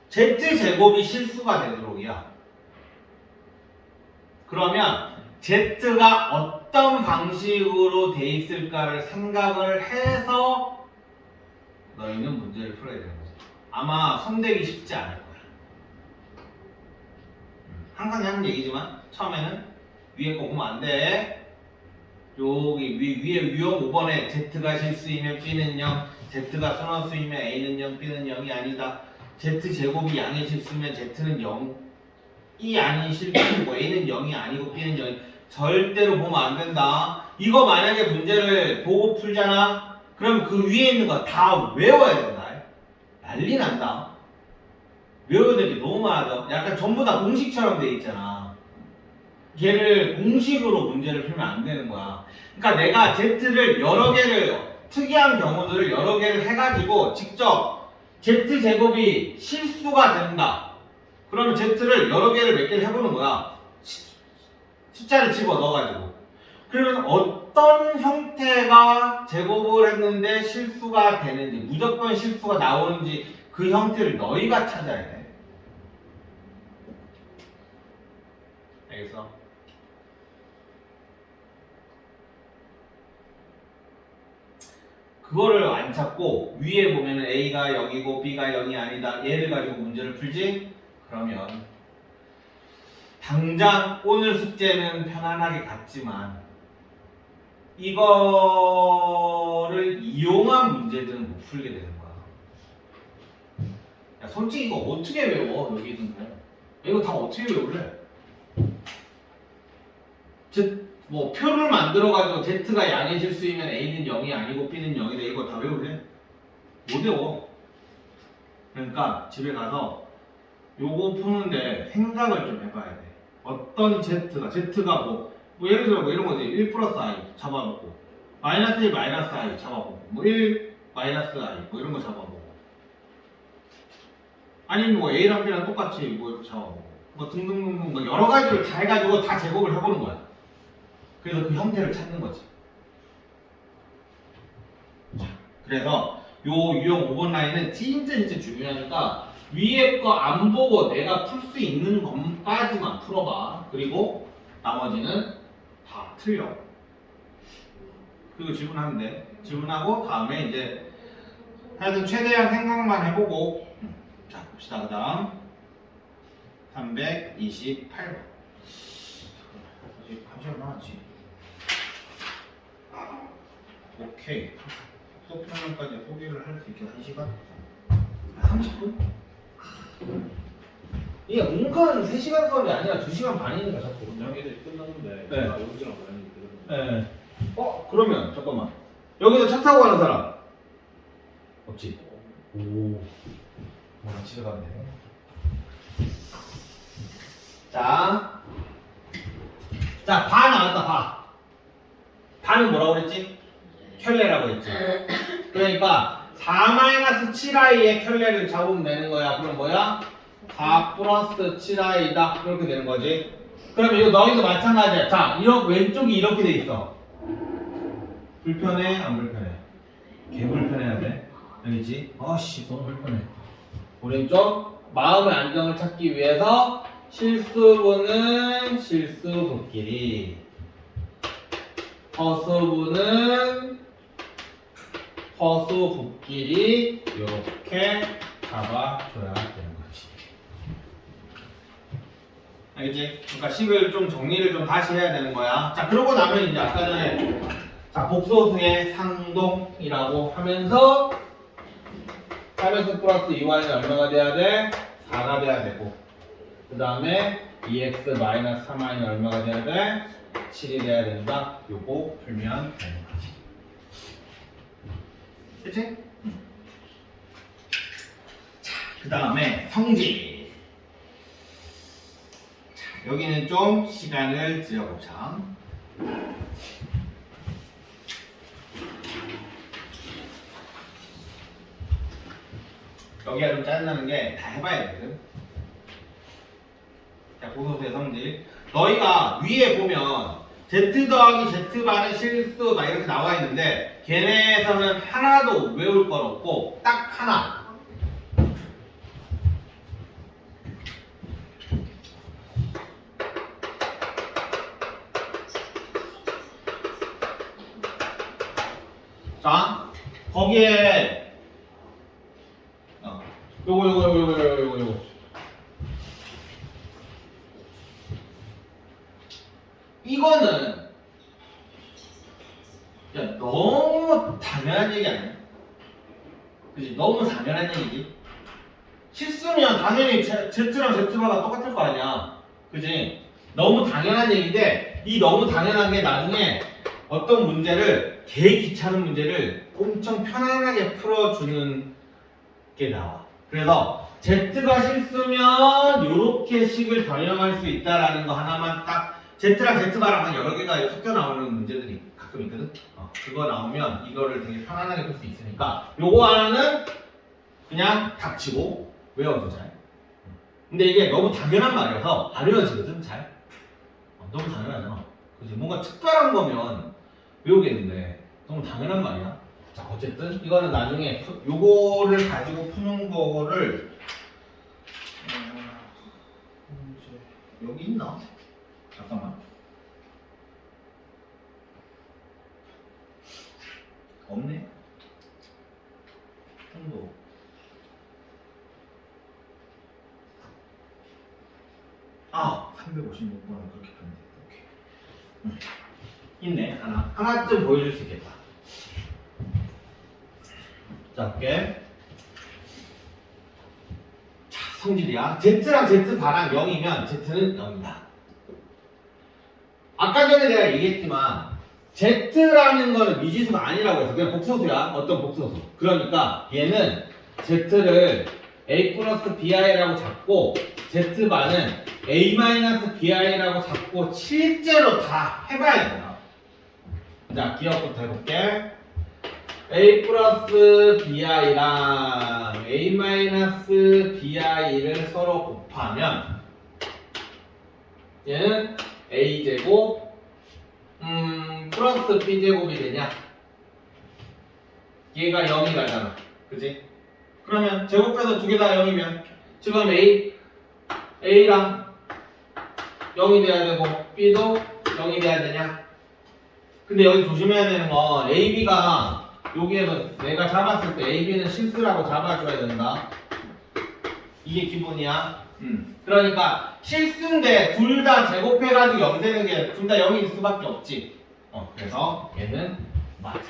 z제곱이 실수가 되도록이야. 그러면 z가 어떤 방식으로 돼 있을까를 생각을 해서 너희는 문제를 풀어야 되는 거지. 아마 손대기 쉽지 않을 거야. 항상 하는 얘기지만 처음에는 위에 거 보면 안 돼. 여기 위에 유형 5번에 z가 실수이면 b는 0, z가 순허수이면 a는 0, b는 0이 아니다. z제곱이 양의 실수면 z는 0이 아닌 실수고 a는 0이 아니고 b는 0이 절대로 보면 안 된다. 이거 만약에 문제를 보고 풀잖아. 그럼 그 위에 있는 거 다 외워야 된다. 난리 난다. 외워야 될 게 너무 많아져. 약간 전부 다 공식처럼 돼 있잖아. 얘를 공식으로 문제를 풀면 안 되는 거야. 그러니까 내가 Z를 여러 개를, 특이한 경우들을 여러 개를 해가지고 직접 z제곱이 실수가 된다. 그러면 z를 여러 개를 몇 개를 해보는 거야. 숫자를 집어 넣어가지고. 그러면 어떤 형태가 제곱을 했는데 실수가 되는지, 무조건 실수가 나오는지 그 형태를 너희가 찾아야 돼. 알겠어? 그거를 안 찾고 위에 보면은 A가 0이고 B가 0이 아니다. 얘를 가지고 문제를 풀지? 그러면 당장 오늘 숙제는 편안하게 갔지만 이거를 이용한 문제들은 못 풀게 되는 거야. 야, 솔직히 이거 어떻게 외워? 여기 있는 거. 이거 다 어떻게 외울래? 뭐 표를 만들어가지고 Z가 양의 실수이면 A는 0이 아니고 B는 0이다. 이거 다 외울래? 못 외워. 그러니까 집에 가서 요거 푸는데 생각을 좀 해봐야 돼. 어떤 Z가 뭐 예를 들어 뭐 이런 거지. 1 플러스 I 잡아놓고 마이너스 1 마이너스 I 잡아보고 뭐 1 마이너스 I 뭐 이런 거 잡아보고 아니면 뭐 A랑 B랑 똑같이 뭐 이렇게 잡아보고 뭐 등등등등 뭐 여러 가지를 다 해가지고 다 제곱을 해보는 거야. 그래서 그 형태를 찾는 거지. 자, 그래서 요 유형 5번 라인은 진짜 중요하니까 위에 거 안 보고 내가 풀 수 있는 것까지만 풀어봐. 그리고 나머지는 다 틀려. 그리고 질문하면 돼. 질문하고 다음에 이제 하여튼 최대한 생각만 해보고 자 봅시다. 그 다음 328번 아직 한 시간 남았지. 오케이. 속편까지 소개를 할 수 있게 1시간? 30분? 이게 문과는 3시간 수업이 아니라 2시간 반이니까 자꾸 원장애들이 끝났는데 네. 나 여기랑 많이 들었는데 네. 그러면 잠깐만 여기서 차 타고 가는 사람 없지? 오 뭐랑 집에 가면 되네. 자, 바 나왔다. 바는 뭐라고 그랬지? 켤레라고 했지. 그러니까 4-7i의 켤레를 잡으면 되는 거야. 그럼 뭐야? 4 플러스 7i다. 그렇게 되는 거지. 그러면 이거 너희도 마찬가지야. 자, 왼쪽이 이렇게 돼 있어. 불편해? 안 불편해? 개 불편해야 돼. 알겠지? 아씨, 너무 불편해. 오른쪽 마음의 안정을 찾기 위해서 실수분은 실수분끼리, 허수분은 허수분끼리 이렇게 잡아줘야 되는 거지. 알겠지? 그러니까 식을 좀 정리를 좀 다시 해야 되는 거야. 자, 그러고 나면 이제 아까 전에 자 복소수의 상동이라고 하면서 3x 플러스 2y는 얼마가 돼야 돼? 4가 돼야 되고 그 다음에 2x 마이너스 3y는 얼마가 돼야 돼? 7이 돼야 된다. 요거 풀면 되는 거지. 그치? 자, 그 다음에 성질. 자, 여기는 좀 시간을 들여보자. 여기가 좀 짜증나는 게 다 해봐야 되거든. 자, 고소수의 성질. 너희가 위에 보면 Z 더하기 Z 반의 실수 막 이렇게 나와 있는데 걔네에서는 하나도 외울 건 없고 딱 하나. 자, 거기에 요거 이거는 야 너무 당연한 얘기 아니야? 그치? 너무 당연한 얘기지? 실수면 당연히 Z랑 Z바가 똑같을 거 아니야. 그치? 너무 당연한 얘기인데 이 너무 당연한 게 나중에 어떤 문제를 개 귀찮은 문제를 엄청 편안하게 풀어주는 게 나와. 그래서 Z가 실수면 이렇게 식을 변형할 수 있다라는 거 하나만 딱 Z랑 Z바랑 여러 개가 섞여 나오는 문제들이 가끔 있거든. 그거 나오면 이거를 되게 편안하게 풀 수 있으니까 요거 하나는 그냥 닥치고 외워도 잘. 근데 이게 너무 당연한 말이어서 안 외워지거든 잘. 너무 당연하잖아. 그치? 뭔가 특별한 거면 외우겠는데 너무 당연한 말이야. 자 어쨌든 이거는 나중에 요거를 가지고 푸는 거를 여기 있나? 잠깐만. 없네. 홍도. 아, 356번은 그렇게 표현돼. 오케이. 있네 하나. 하나쯤 보여줄 수 있겠다. 자, 볼게. 자, 성질이야. Z랑 Z 바랑 0이면 Z는 0이다. 아까 전에 내가 얘기했지만 Z라는 거는 미지수가 아니라고 해서 그냥 복소수야. 어떤 복소수. 그러니까 얘는 Z를 A 플러스 BI라고 잡고 Z반은 A 마이너스 BI라고 잡고 실제로 다 해봐야 된다. 자, 기억부터 해볼게. A 플러스 BI랑 A 마이너스 BI를 서로 곱하면 얘는 A제곱 플러스 B제곱이 되냐? 얘가 0이 가잖아. 그치? 그러면 제곱해서 두 개 다 0이면 지금 A랑 0이 돼야 되고 B도 0이 돼야 되냐? 근데 여기 조심해야 되는 건 AB가 여기에서 내가 잡았을 때 AB는 실수라고 잡아줘야 된다. 이게 기본이야. 그러니까 실수인데 둘 다 제곱해가지고 0 되는 게 둘 다 0일 수밖에 없지. 그래서 얘는 맞아.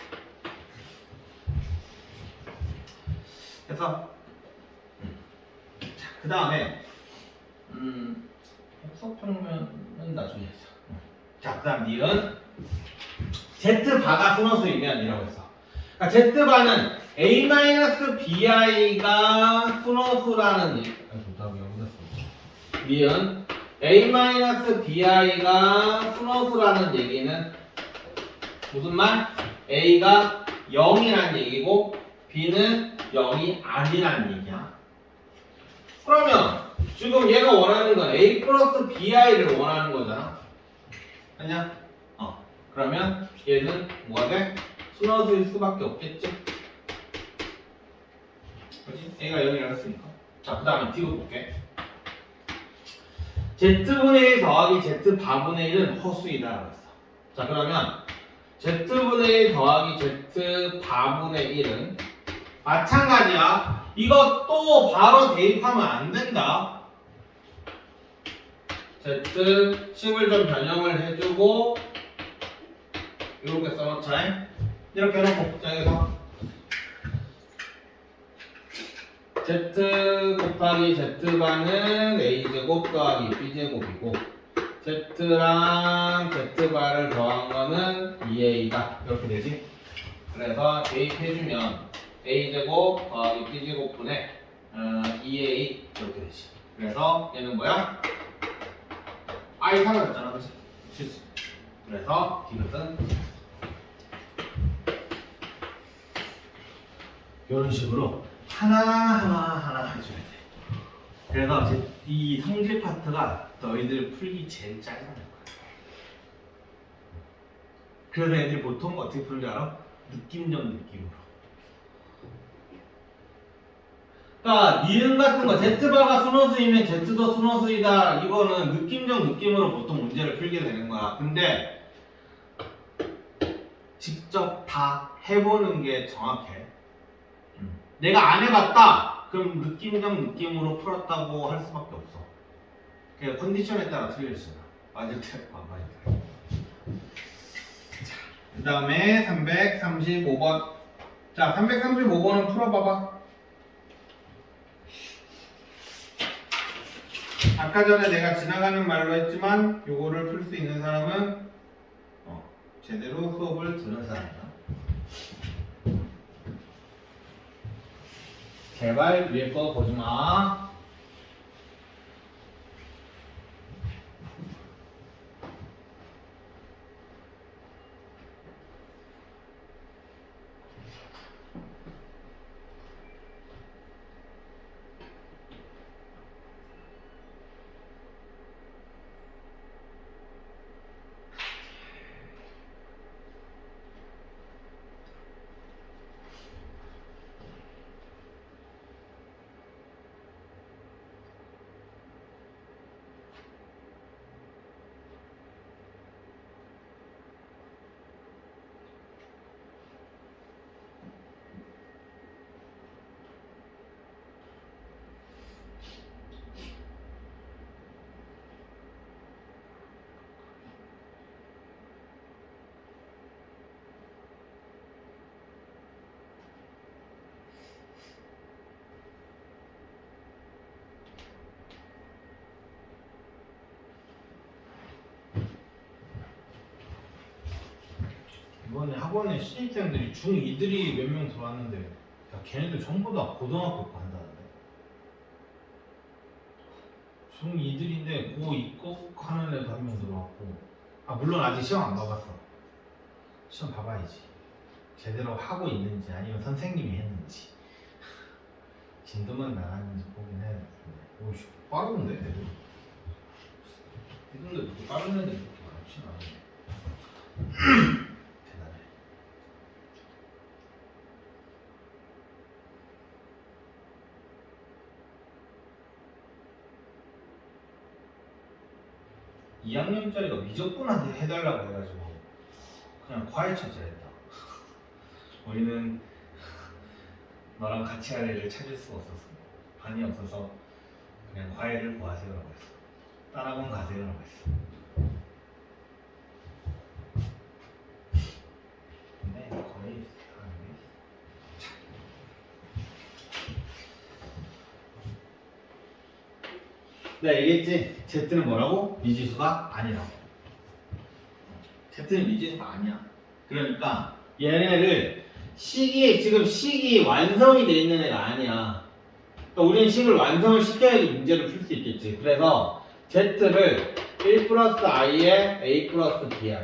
그래서 자, 그 다음에 복소평면은 나중에 해서. 자, 그 다음 니은 Z바가 순호수이면 이라고 했어. 그러니까 Z바는 A-BI가 순호수라는 얘기. 니은 A-BI가 순호수라는 얘기는 무슨 말? A가 0이란 얘기고 B는 0이 아니란 얘기야. 그러면 지금 얘가 원하는 건 A 플러스 BI를 원하는 거잖아. 아니야? 그러면 얘는 뭐가 돼? 순호수일 수밖에 없겠지? 그렇지? A가 0이라고 했으니까. 자, 그 다음에 D로 볼게. Z분의 1 더하기 Z바분의 1은 허수이다라고 했어. 자, 그러면 Z분의 1 더하기 Z바분의 1은 마찬가지야. 이거 또 바로 대입하면 안 된다. Z10을 좀 변형을 해주고 이렇게 써놓자. 이렇게 해놓고 여기서 Z 곱하기 Z바는 A제곱 더하기 B제곱이고 Z랑 Z바를 더한 거는 2A다. 이렇게 되지? 그래서 대입해주면 A제곱 더하기 B제곱분의 2A 이렇게 되지. 그래서 얘는 뭐야? I 사라졌잖아, 그치? 실수. 그래서 디귿은 이런 식으로 하나하나 해줘야 돼. 그래서 이 성질 파트가 너희들 풀기 제일 짜증날 거야. 그래서 애들이 보통 어떻게 풀 줄 알아? 느낌적 느낌으로. 그러니까 니은 같은 거 Z바가 순호수이면 Z도 순호수이다. 이거는 느낌적 느낌으로 보통 문제를 풀게 되는 거야. 근데 직접 다 해보는 게 정확해. 내가 안 해봤다. 그럼 느낌적 느낌으로 풀었다고 할 수밖에 없어. 그냥 컨디션에 따라 틀려지잖아. 맞을 때, 맞을 때. 그 다음에 335번. 자, 335번은 풀어봐봐. 아까 전에 내가 지나가는 말로 했지만 요거를 풀 수 있는 사람은 제대로 수업을 듣는 사람이다. 제발 위에 거 보지 마. 이번에 학원에 신입생들이 중2들이 몇 명 들어왔는데 야 걔네들 전부 다 고등학교 간다는데 중2들인데 고 입국하는 애도 한 명 들어왔고 아 물론 아직 시험 안 봐봤어. 시험 봐봐야지. 제대로 하고 있는지 아니면 선생님이 했는지 진도만 나갔는지 보긴 해야 되는데 오씨 빠른데 애들 근데 그렇게 빠른 애들이 그렇게 많진 않은데 대단해. 2학년짜리가 미적분한테 해달라고 해가지고 그냥 과외 처제했다. 우리는 너랑 같이 할 애를 찾을 수가 없었어. 반이 없어서 그냥 과외를 구하세요라고 했어. 따라건 가세요라고 했어. 근데 거의 내가 얘기했지? Z는 뭐라고? 미지수가 아니라고. Z는 미지수가 아니야. 그러니까 얘네를 지금 식이 완성이 돼 있는 애가 아니야. 그러니까 우리는 식을 완성을 시켜야지 문제를 풀 수 있겠지. 그래서 Z를 1 플러스 i에 a 플러스 bi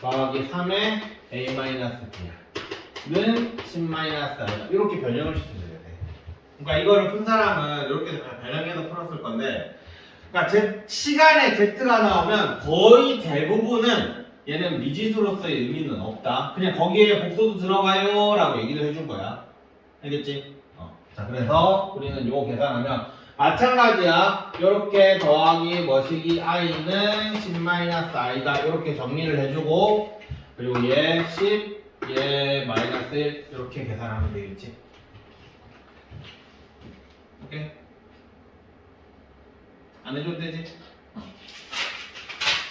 더하기 3에 a 마이너스 bi는 10 마이너스 i 이렇게 변형을 시켜줘야 돼. 그러니까 이거를 푼 사람은 이렇게 변형해서 풀었을 건데, 그러니까 시간에 Z가 나오면 거의 대부분은 얘는 미지수로서의 의미는 없다. 그냥 거기에 복소도 들어가요 라고 얘기를 해준 거야. 알겠지? 자, 그래서 우리는 요거 계산하면 마찬가지야. 요렇게 더하기 뭐시기 i는 10-i다. 요렇게 정리를 해주고, 그리고 얘 10, 얘 마이너스 1 이렇게 계산하면 되겠지. 오케이? 안 해줘도 되지?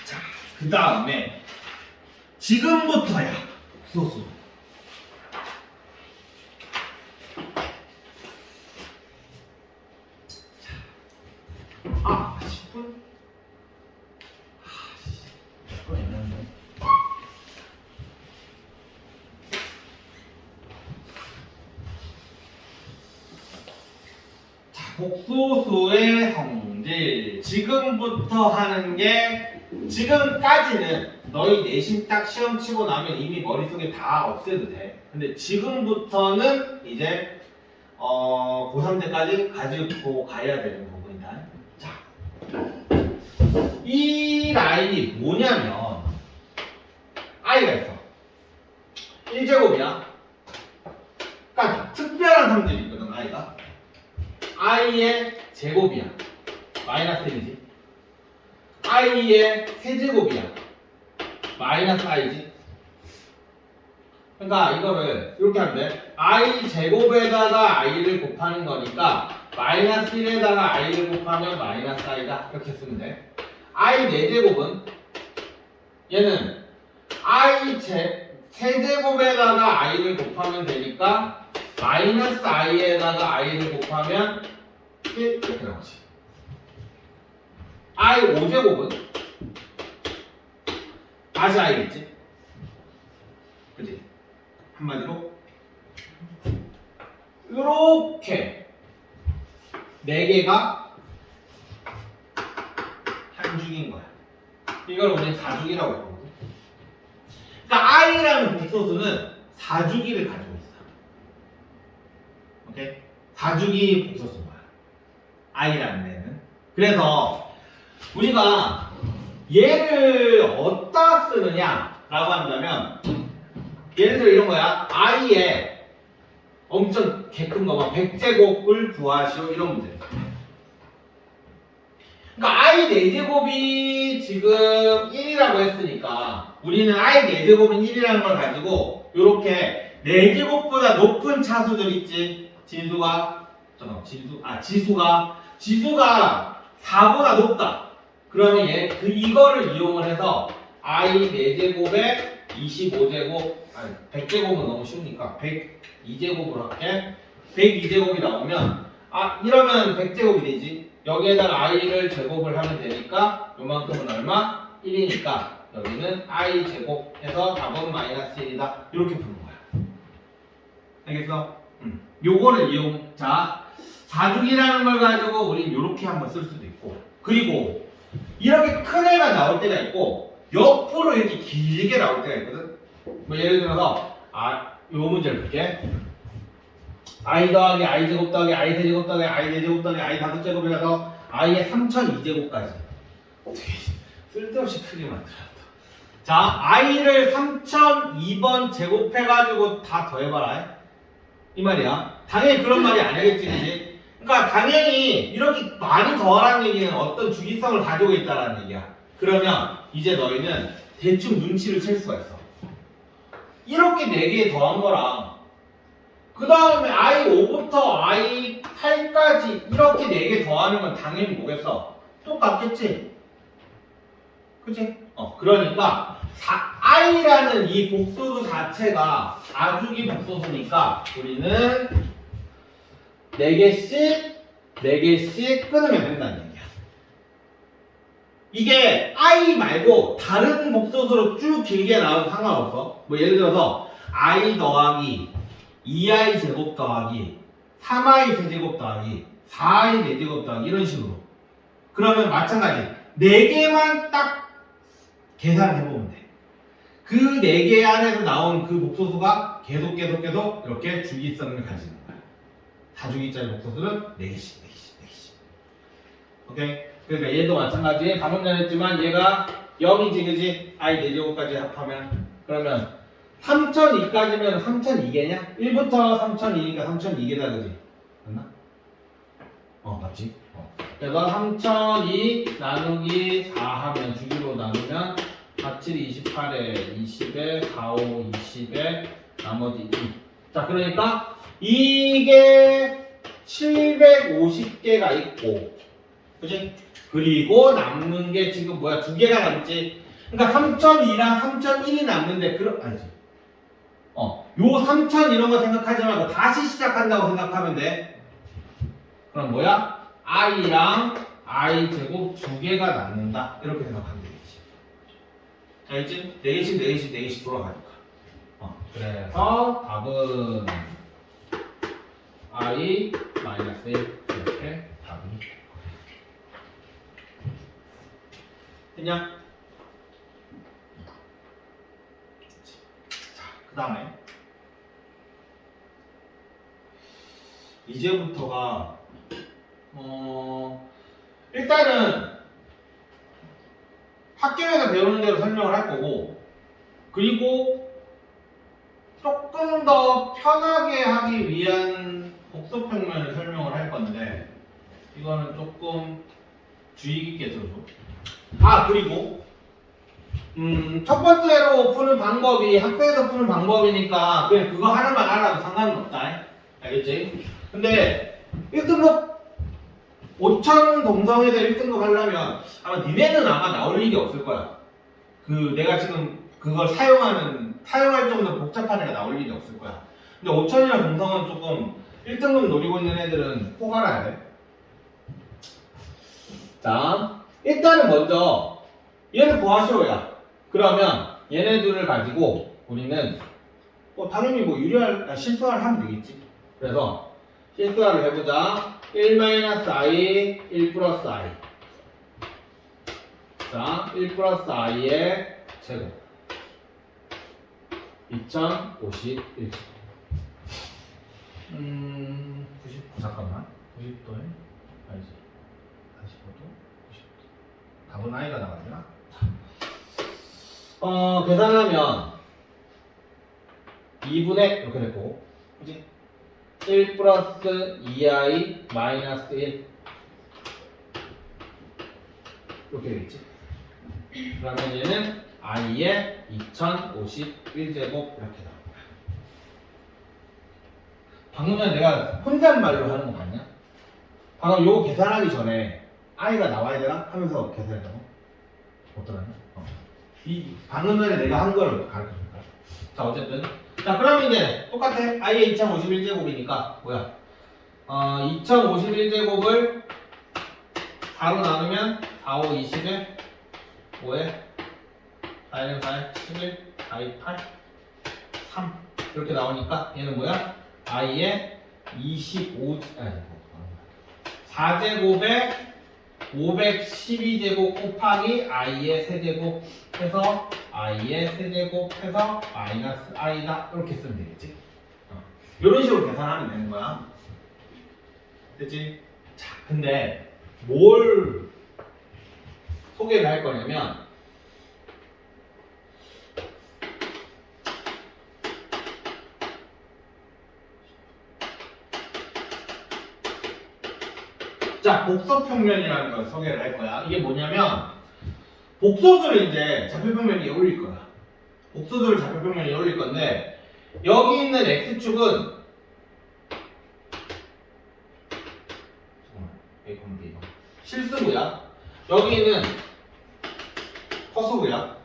자, 그 다음에 지금부터야 소수. 아 10분? 아 10분 했는데. 자, 복소수의 성질. 지금부터 하는 게, 지금까지는 너희 내신 딱 시험 치고 나면 이미 머릿속에 다 없애도 돼. 근데 지금부터는 이제 고3 때까지 가지고 가야 되는 부분이다. 자, 이 라인이 뭐냐면 i가 있어. 1제곱이야. 그러니까 특별한 성질이 있거든, i가. i의 제곱이야. 마이너스 1이지. i의 세제곱이야. 마이너스 i지. 그러니까 이거를 이렇게 하면 돼. i 제곱에다가 i를 곱하는 거니까 마이너스 1에다가 i를 곱하면 마이너스 i다. 이렇게 쓰면 돼. i 4제곱은 얘는 i 세제곱에다가 i를 곱하면 되니까 마이너스 i에다가 i를 곱하면 1 이렇게 나오지. i 5제곱은 다시 i겠지? 그치? 한마디로 요렇게 4개가 한 죽인 거야. 이걸 우리는 4죽이라고 했거든. 그러니까 i라는 복소수는 4주기를 가지고 있어. 오케이? 4주기 복소수인 거야. i라는 애는. 그래서 우리가 얘를 어디다 쓰느냐라고 한다면, 예를 들어 이런 거야. i에 엄청 개 큰 거만 100제곱을 구하시오 이런 문제. 그러니까 i 4제곱이 지금 1이라고 했으니까 우리는 i 4제곱은 1이라는 걸 가지고 요렇게 4제곱보다 높은 차수들 있지. 지수가 4보다 높다. 그러면 이거를 이용을 해서 i 4제곱에 25제곱, 아니 100제곱은 너무 쉬우니까 102제곱으로 할게. 102제곱이 나오면 이러면 100제곱이 되지. 여기에다가 i를 제곱을 하면 되니까 요만큼은 얼마? 1이니까 여기는 I 제곱해서 답은 마이너스 1이다. 이렇게 푸는 거야. 알겠어? 요거를 자, 4주기라는 걸 가지고 우린 요렇게 한번 쓸 수도 있고, 그리고 이렇게 큰 애가 나올 때가 있고 옆으로 이렇게 길게 나올 때가 있거든. 뭐 예를 들어서 요 문제를 볼게. I 더하기 I 제곱 더하기 I 세제곱 더하기 I 네제곱 더하기 I 다섯 제곱에 가서 I의 3002제곱까지 쓸데없이 크게 만들었다. 자, I를 3002번 제곱해가지고 다 더해봐라. 이 말이야. 당연히 그런 말이 아니겠지, 그지? 그러니까 당연히 이렇게 많이 더하라는 얘기는 어떤 주기성을 가지고 있다라는 얘기야. 그러면 이제 너희는 대충 눈치를 챌 수가 있어. 이렇게 4개 더한 거랑 그 다음에 I5부터 I8까지 이렇게 4개 더하는 건 당연히 뭐겠어? 똑같겠지? 그치? 그러니까 I라는 이 복소수 자체가 4주기 복소수니까 우리는 4개씩 끊으면 된다는 얘기야. 이게 I 말고 다른 복소수로 쭉 길게 나와도 상관없어. 뭐 예를 들어서 I 더하기 2I 제곱 더하기 3I 세제곱 더하기 4I 네제곱 더하기 이런 식으로. 그러면 마찬가지 4개만 딱 계산해보면 돼. 그 4개 안에서 나온 그 복소수가 계속 이렇게 주기성을 가지는 거야. 4주기짜리 복소수는 4개씩. 오케이? 그러니까 얘도 마찬가지. 방금 전에 했지만 얘가 0이지, 그지? I 네제곱까지 합하면. 그러면 3002까지면 3002개냐? 1부터 3002니까 3002개다, 그지? 맞나? 맞지? 그래서 3002 나누기 4 하면 주기로 나누면 4, 7, 28에 20에 4, 5, 20에 나머지 2. 자, 그러니까 이게 750개가 있고, 그지? 그리고 남는 게 지금 뭐야? 2개가 남지? 그러니까 3002랑 3001이 남는데, 아니지. 요 3000 이런 거 생각하지 말고 다시 시작한다고 생각하면 돼. 그럼 뭐야? I랑 I 제곱 2개가 남는다. 이렇게 생각하면 되겠지. 알겠지? 4개씩 돌아가니까. 그래서 답은 I 마이너스 1 이렇게 답이 됐냐? 자, 그 다음에 이제부터가 일단은 학교에서 배우는 대로 설명을 할 거고, 그리고 조금 더 편하게 하기 위한 복소평면을 설명을 할 건데, 이거는 조금 주의 깊게 들어줘. 그리고 첫 번째로 푸는 방법이 학교에서 푸는 방법이니까 그냥 그거 하나만 알아도 상관은 없다. 알겠지? 근데 1등급 5000 동성에서 1등급 하려면 아마 니네는 아마 나올 일이 없을 거야. 내가 지금 그걸 사용할 정도로 복잡한 애가 나올 일이 없을 거야. 근데 5000이랑 동성은 조금 1등급 노리고 있는 애들은 꼭 알아야 돼. 자, 일단은 먼저 얘는 구하시오야. 그러면 얘네들을 가지고 우리는 당연히 실수를 하면 되겠지. 그래서 실수를 해보자. 1-i, 1 플러스 i. 자, 1 플러스 i의 제곱. 2051제곱. 잠깐만. 90도에? 아니지. 45도? 90도. 답은 i가 나가잖아? 계산하면 2분의 이렇게 됐고, 그치? 1 플러스 2i 마이너스 1 이렇게 되겠지. 그러면 얘는 i의 2051제곱 이렇게 나옵니다. 방금 전에 내가 혼잣말로 하는 거 맞냐? 방금 요거 계산하기 전에 i가 나와야 되나? 하면서 계산했다고? 어떠라냐? 방금 전에 내가 한 걸 가르쳐 줄까? 자, 어쨌든. 자, 그럼 이제 똑같아. i의 2051제곱이니까 뭐야? 2051제곱을 4로 나누면 4, 5, 20에 5에 4는 4, 11, 4이 8, 3 이렇게 나오니까 얘는 뭐야? i의 25, 아니 4제곱에 512제곱 곱하기 i의 세제곱 해서 i의 세제곱 해서 마이너스 i다 이렇게 쓰면 되겠지? 이런 식으로 계산하면 되는 거야. 됐지? 자, 근데 뭘 소개를 할 거냐면 자, 복소평면이라는 걸 소개를 할 거야. 이게 뭐냐면 복소수를 이제 좌표평면에 올릴 거야. 복소수를 좌표평면에 올릴 건데 여기 있는 x축은 실수고요. 여기는 허수고요.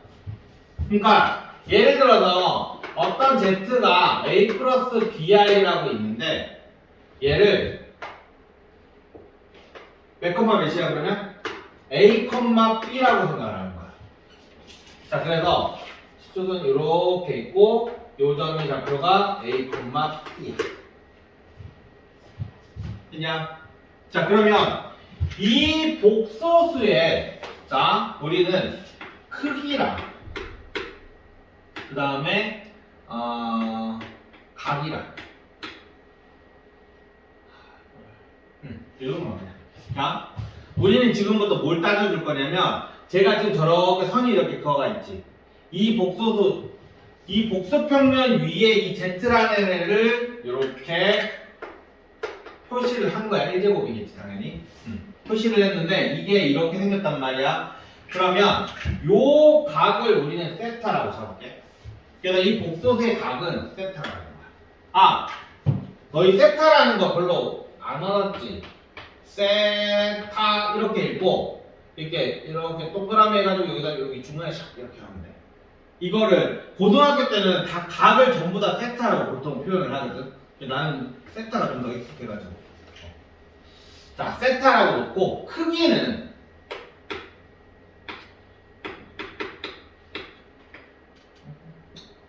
그러니까 예를 들어서 어떤 z가 a 플러스 bi라고 있는데 얘를 몇 콤마 몇이야 그러면? a 콤마 b라고 생각하는 거야. 자, 그래서 시초는 이렇게 있고 요 점의 좌표가 a 콤마 b야. 됐냐? 자, 그러면 이 복소수의 자 우리는 크기랑 그 다음에 각이랑 이런 거 그냥. 자, 우리는 지금부터 뭘 따져줄 거냐면 제가 지금 저렇게 선이 이렇게 그어가 있지. 이 복소수, 이 복소평면 위에 이 z라는 애를 이렇게 표시를 한 거야. 1제곱이겠지 당연히. 표시를 했는데 이게 이렇게 생겼단 말이야. 그러면 요 각을 우리는 세타라고 잡을게. 그래서 이 복소수의 각은 세타라는 거야. 아, 너희 세타라는 거 별로 안 알았지? 세타 이렇게 읽고 이렇게 동그라미 해가지고 여기다 여기 중간에 샥 이렇게 하면 돼. 이거를 고등학교 때는 다 각을 전부 다 세타라고 보통 표현을 하거든. 나는 세타가 좀 더 익숙해가지고. 자, 세타라고 놓고 크기는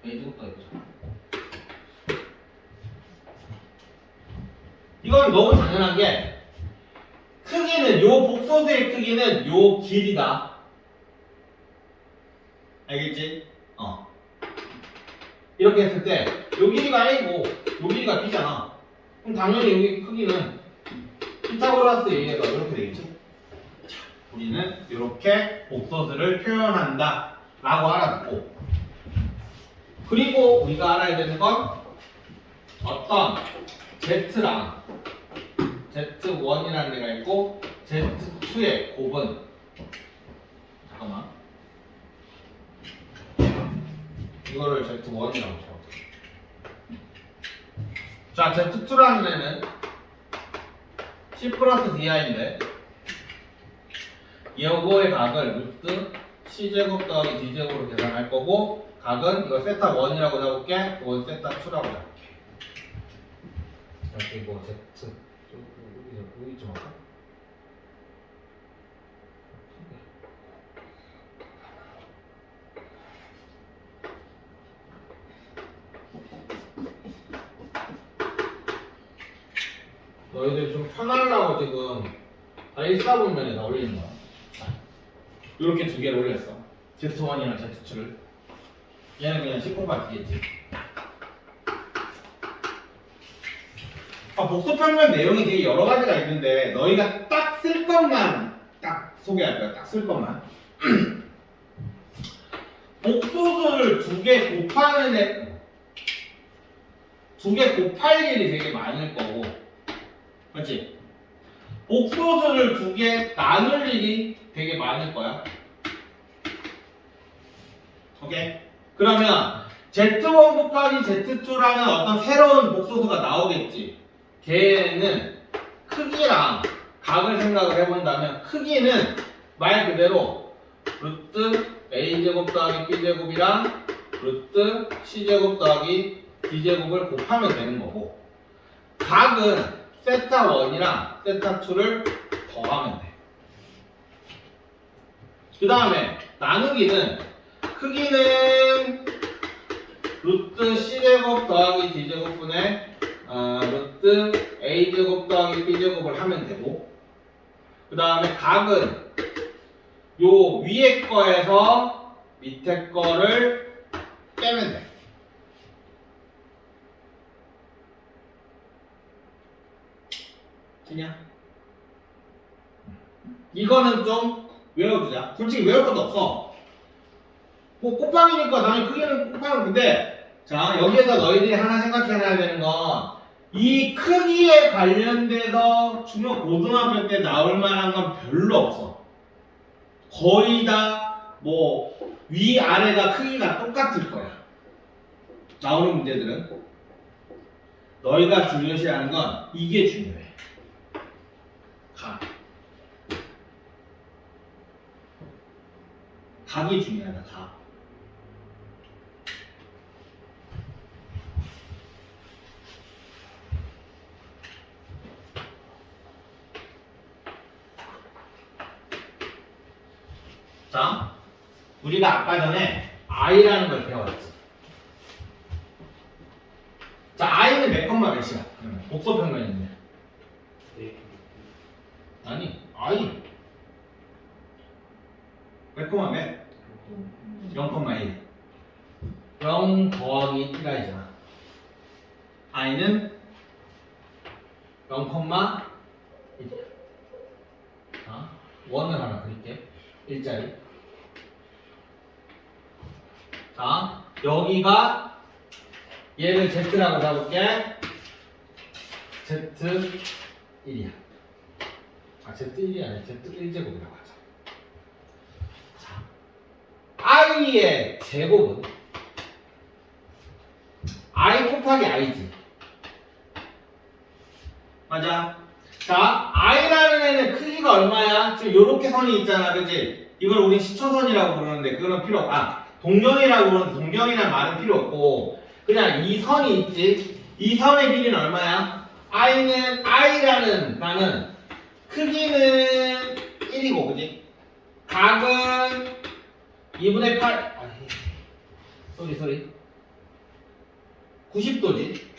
이제부터 해보자. 이건 너무 당연한 게 크기는 요 복소수의 크기는 요 길이다. 알겠지? 이렇게 했을 때 요 길이가 A고 요 길이가 B잖아. 그럼 당연히 여기 크기는 피타고라스에 의해서 이렇게 되겠지? 자, 우리는 이렇게 복소수를 표현한다 라고 알아듣고 그리고 우리가 알아야 되는 건 어떤 Z랑 Z1이라는 데가 있고 Z2의 곱은 잠깐만 이거를 Z1이라고 적을게. 자, Z2라는 애는 C 플러스 DI인데 요거의 각을 루트 C제곱 더하기 D제곱으로 계산할 거고 각은 이거 세타 1이라고 잡을게. 이건 세타 2라고 잡을게. 이렇게 이거 Z 여기 좀 할까? 너희들 좀 편하려고 지금 다 일사분면에다 올리는 거야. 이렇게 두 개를 올렸어. Z1이랑 Z2를. 얘는 그냥 10콤마 D겠지. 복소평면 내용이 되게 여러 가지가 있는데 너희가 딱 쓸 것만 딱 소개할 거야. 딱 쓸 것만. 복소수를 두 개 곱하는 애, 두 개 곱할 일이 되게 많을 거고, 맞지? 복소수를 두 개 나눌 일이 되게 많을 거야. 오케이? 그러면 Z1 곱하기 Z2라는 어떤 새로운 복소수가 나오겠지. 걔는 크기랑 각을 생각을 해본다면 크기는 말 그대로 루트 A제곱 더하기 B제곱이랑 루트 C제곱 더하기 D제곱을 곱하면 되는 거고 각은 세타 1이랑 세타 2를 더하면 돼. 그 다음에 나누기는 크기는 루트 C제곱 더하기 D제곱분의 루트 A제곱 더하기 B제곱을 하면 되고, 그 다음에 각은 요 위에 거에서 밑에 거를 빼면 돼. 그냥 이거는 좀 외워두자. 솔직히 외울 것도 없어. 뭐 곱하기니까 당연히 크기는 곱하는 건데, 자 여기에서 너희들이 하나 생각해놔야 되는 건 이 크기에 관련돼서 중요 고등학교 때 나올 만한 건 별로 없어. 거의 다 뭐 위아래가 크기가 똑같을 거야. 나오는 문제들은. 너희가 중요시하는 건 이게 중요해. 각이 중요하다. 각. 자, 우리가 아까 전에 i라는 걸 배웠지. 자, i는 몇 컴마 몇이야? 복소평면인데. 아니, i 몇 컴마 몇? 0,1. 0 더하기 1i잖아. i는 0,1이야. 자, 원을 하나 그릴게. 일자리. 자, 여기가 얘를 z라고 잡을게. z1이야. z1이 아니라 z1제곱이라고 하자. 자, i의 제곱은 i 곱하기 i지. 맞아. 자, i라는 애는 크기가 얼마야? 지금 요렇게 선이 있잖아, 그치? 이걸 우리 시초선이라고 부르는데 그거는 필요 없고, 동경이라고 부르는데 동경이란 말은 필요 없고, 그냥 이 선이 있지? 이 선의 길이는 얼마야? i라는 나는 크기는 1이고, 그지? 각은 2분의 8, 쏘리 90도지.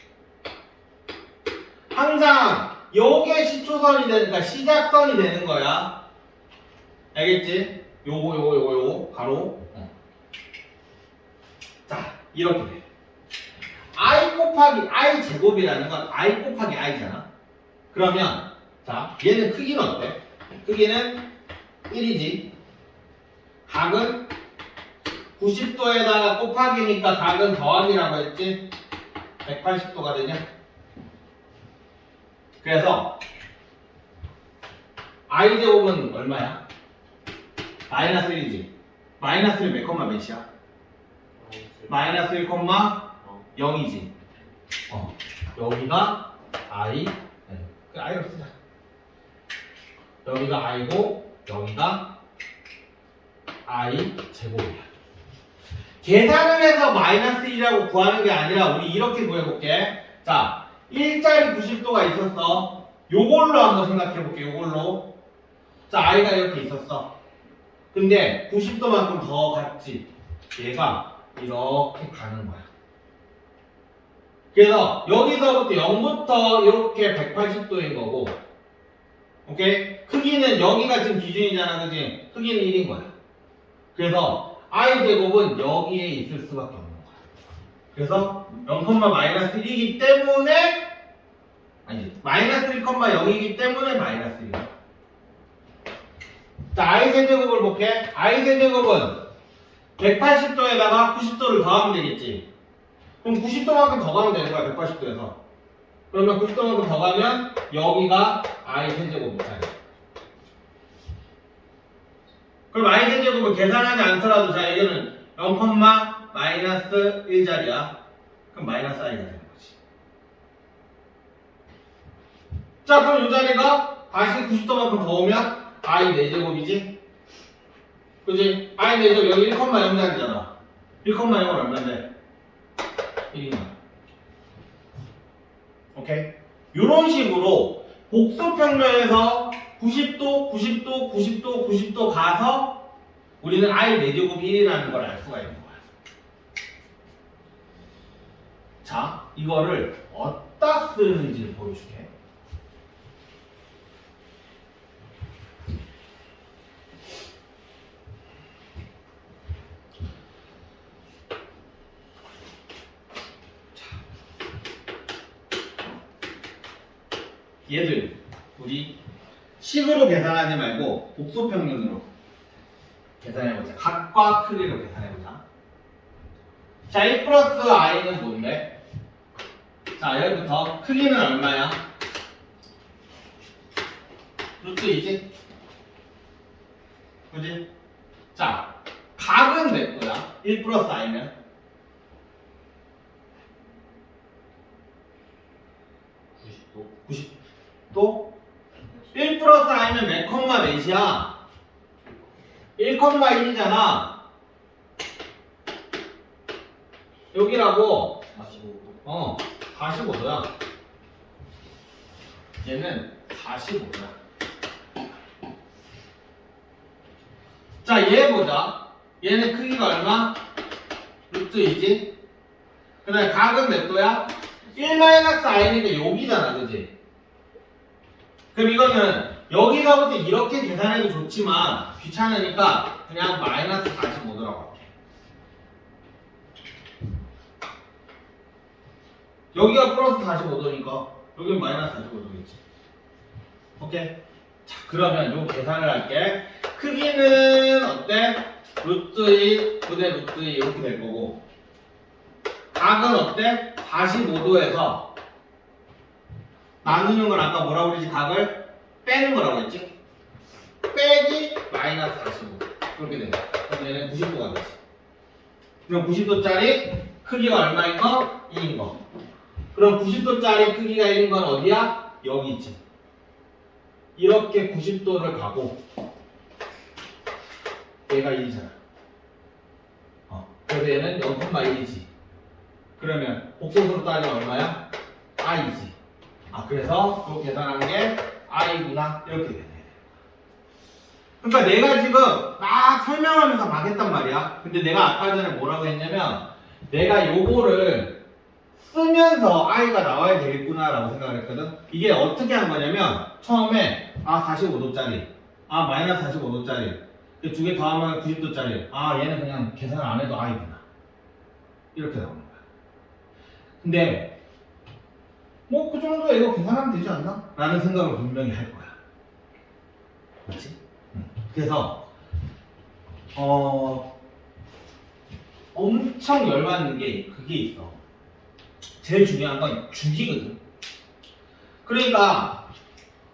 항상 요게 시초선이 되니까 시작선이 되는 거야. 알겠지? 요거 바로. 자, 이렇게 돼. i 곱하기 i 제곱이라는 건 i 곱하기 i잖아. 그러면 자, 얘는 크기는 어때? 크기는 1이지. 각은 90도에다가 곱하기니까 각은 더하기라고 했지. 180도가 되냐? 그래서 i제곱은 얼마야? 마이너스 1이지. 마이너스 1 몇 콤마 몇이야? 마이너스 1,0이지. 여기가 i, 그 i로 쓰자. 여기가 i고 여기가 i 제곱이야. 계산을 해서 마이너스 1이라고 구하는 게 아니라 우리 이렇게 구해볼게. 자, 일자리 90도가 있었어. 요걸로 한번 생각해볼게. 요걸로. 자, i가 이렇게 있었어. 근데 90도만큼 더 갔지. 얘가 이렇게 가는 거야. 그래서 여기서부터 0부터 이렇게 180도인 거고, 오케이? 크기는 여기가 지금 기준이잖아, 그지? 크기는 1인 거야. 그래서 i 제곱은 여기에 있을 수밖에 없는 거야. 그래서 0,-1이기 때문에, 아니지, 마이너스 1,0이기 때문에 마이너스 1이야. 자, i 세제곱을 볼게. i 세제곱은 180도에다가 90도를 더하면 되겠지. 그럼 90도만큼 더 가면 되는 거야, 180도에서. 그러면 90도만큼 더 가면 여기가 i 세제곱이잖아. 그럼 i 세제곱을 계산하지 않더라도, 자, 이거는 0, 마이너스 1자리야. 그럼 마이너스 i가 되는 거지. 자, 그럼 이 자리가 다시 90도만큼 더 오면 i 4제곱이지? 그지? i 4제곱 여기 1,0자리잖아. 1,0은 얼마인데? 1이만. 오케이? 요런 식으로 복소평면에서 90도, 90도, 90도, 90도 가서 우리는 I 4제곱이 1이라는 걸 알 수가 있는 거야. 자, 이거를 어디다 쓰는지를 보여줄게. 얘들 우리 식으로 계산하지 말고 복소평균으로 계산해보자. 각과 크기로 계산해보자. 자, 1 플러스 i는 뭔데? 자, 여기부터 크기는 얼마야? 루트 2지? 그지? 자, 각은 몇 거야? 1 플러스 i면? 90도. 90도? 1 플러스 i면 몇 컴마 몇이야? 1,1이잖아. 여기라고 45도. 45도야. 얘는 45도야. 자, 얘 보자. 얘는 크기가 얼마? 루트 2지? 그 다음에 각은 몇 도야? 1-i니까 여기잖아, 그지? 그럼 이거는 여기서부터 이렇게 계산해도 좋지만 귀찮으니까 그냥 마이너스 45도라고 할게. 여기가 플러스 45도니까 여기는 마이너스 45도겠지. 오케이. 자, 그러면 요 계산을 할게. 크기는 어때? 루트 2 부대 루트 2 이렇게 될 거고, 각은 어때? 45도에서 나누는 건 아까 뭐라고 그러지? 각을 빼는 거라고 했지? 빼기 마이너스 45 그렇게 된다. 그럼 얘는 90도가 되지. 그럼 90도짜리 크기가 얼마인 거? 2인 거. 그럼 90도짜리 크기가 1인 건 어디야? 여기 있지. 이렇게 90도를 가고 얘가 1이잖아. 그래서 얘는 0,1이지. 그러면 복소수로 따지면 얼마야? i지. 그래서 요 계산한 게 i구나. 이렇게 되네. 그러니까 내가 지금 막 설명하면서 막 했단 말이야. 근데 내가 아까 전에 뭐라고 했냐면, 내가 요거를 쓰면서 i가 나와야 되겠구나 라고 생각을 했거든. 이게 어떻게 한 거냐면, 처음에 45도짜리, 마이너스 45도짜리, 두 개 더하면 90도짜리, 얘는 그냥 계산 안 해도 i구나. 이렇게 나오는 거야. 근데 뭐 그 정도에 이거 계산하면 되지 않나? 라는 생각을 분명히 할 거야. 그렇지? 그래서 엄청 열받는 게 그게 있어. 제일 중요한 건 주기거든. 그러니까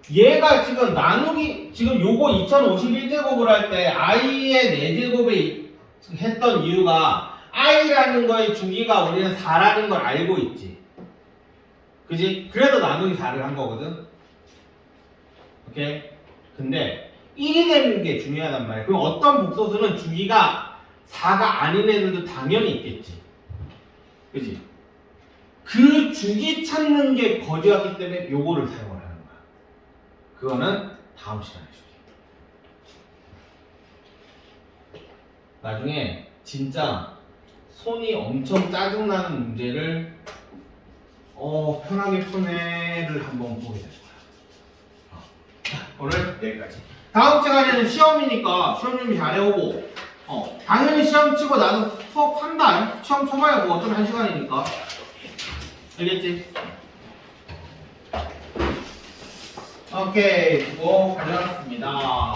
얘가 지금 나누기, 지금 요거 2051제곱을 할 때 i의 4제곱에 했던 이유가 i라는 거의 주기가 우리는 4라는 걸 알고 있지. 그지? 그래서 나누기 4를 한 거거든. 오케이? 근데 1이 되는 게 중요하단 말이야. 그럼 어떤 복소수는 주기가 4가 아닌 애들도 당연히 있겠지. 그지? 그 주기 찾는 게 거지였기 때문에 요거를 사용을 하는 거야. 그거는 다음 시간에 줄게. 나중에 진짜 손이 엄청 짜증나는 문제를 편하게 푸네를 한번 보게 될 거야. 자, 오늘 여기까지. 다음 시간에는 시험이니까 시험 준비 잘해오고, 당연히 시험 치고 나도 수업한다. 시험 쳐봐야 뭐 어차피 1시간이니까. 알겠지? 오케이, 수고 가져왔습니다.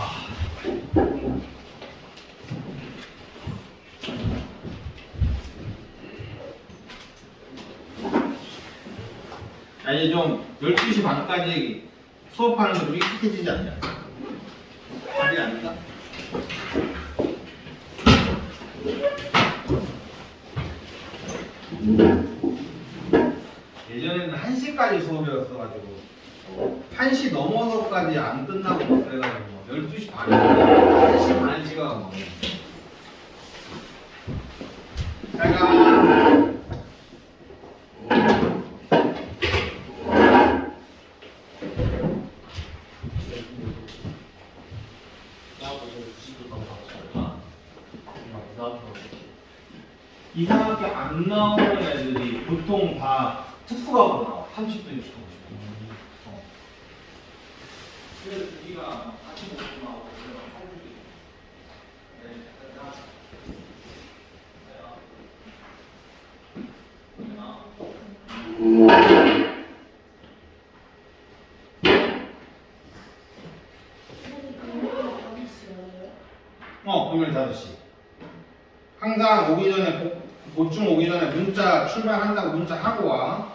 이제 좀 12시 반까지 수업하는 거 좀 익숙해지지 않냐? 아직 아닌가? 예전에는 1시까지 수업이었어가지고 1시 넘어서까지 안 끝나고 그래가지고 12시 반에 1시 반 시간 먹네. 잘가. 이상하게 안 나오는 애들이 보통 다 특수각으로 나와. 30도, 60도, 50도. 그래서 우리가 같이 먹고 나오고 그런 성질이 금요일 5시. 항상 오기 전에 보충 오기 전에 문자 출발한다고 문자 하고 와.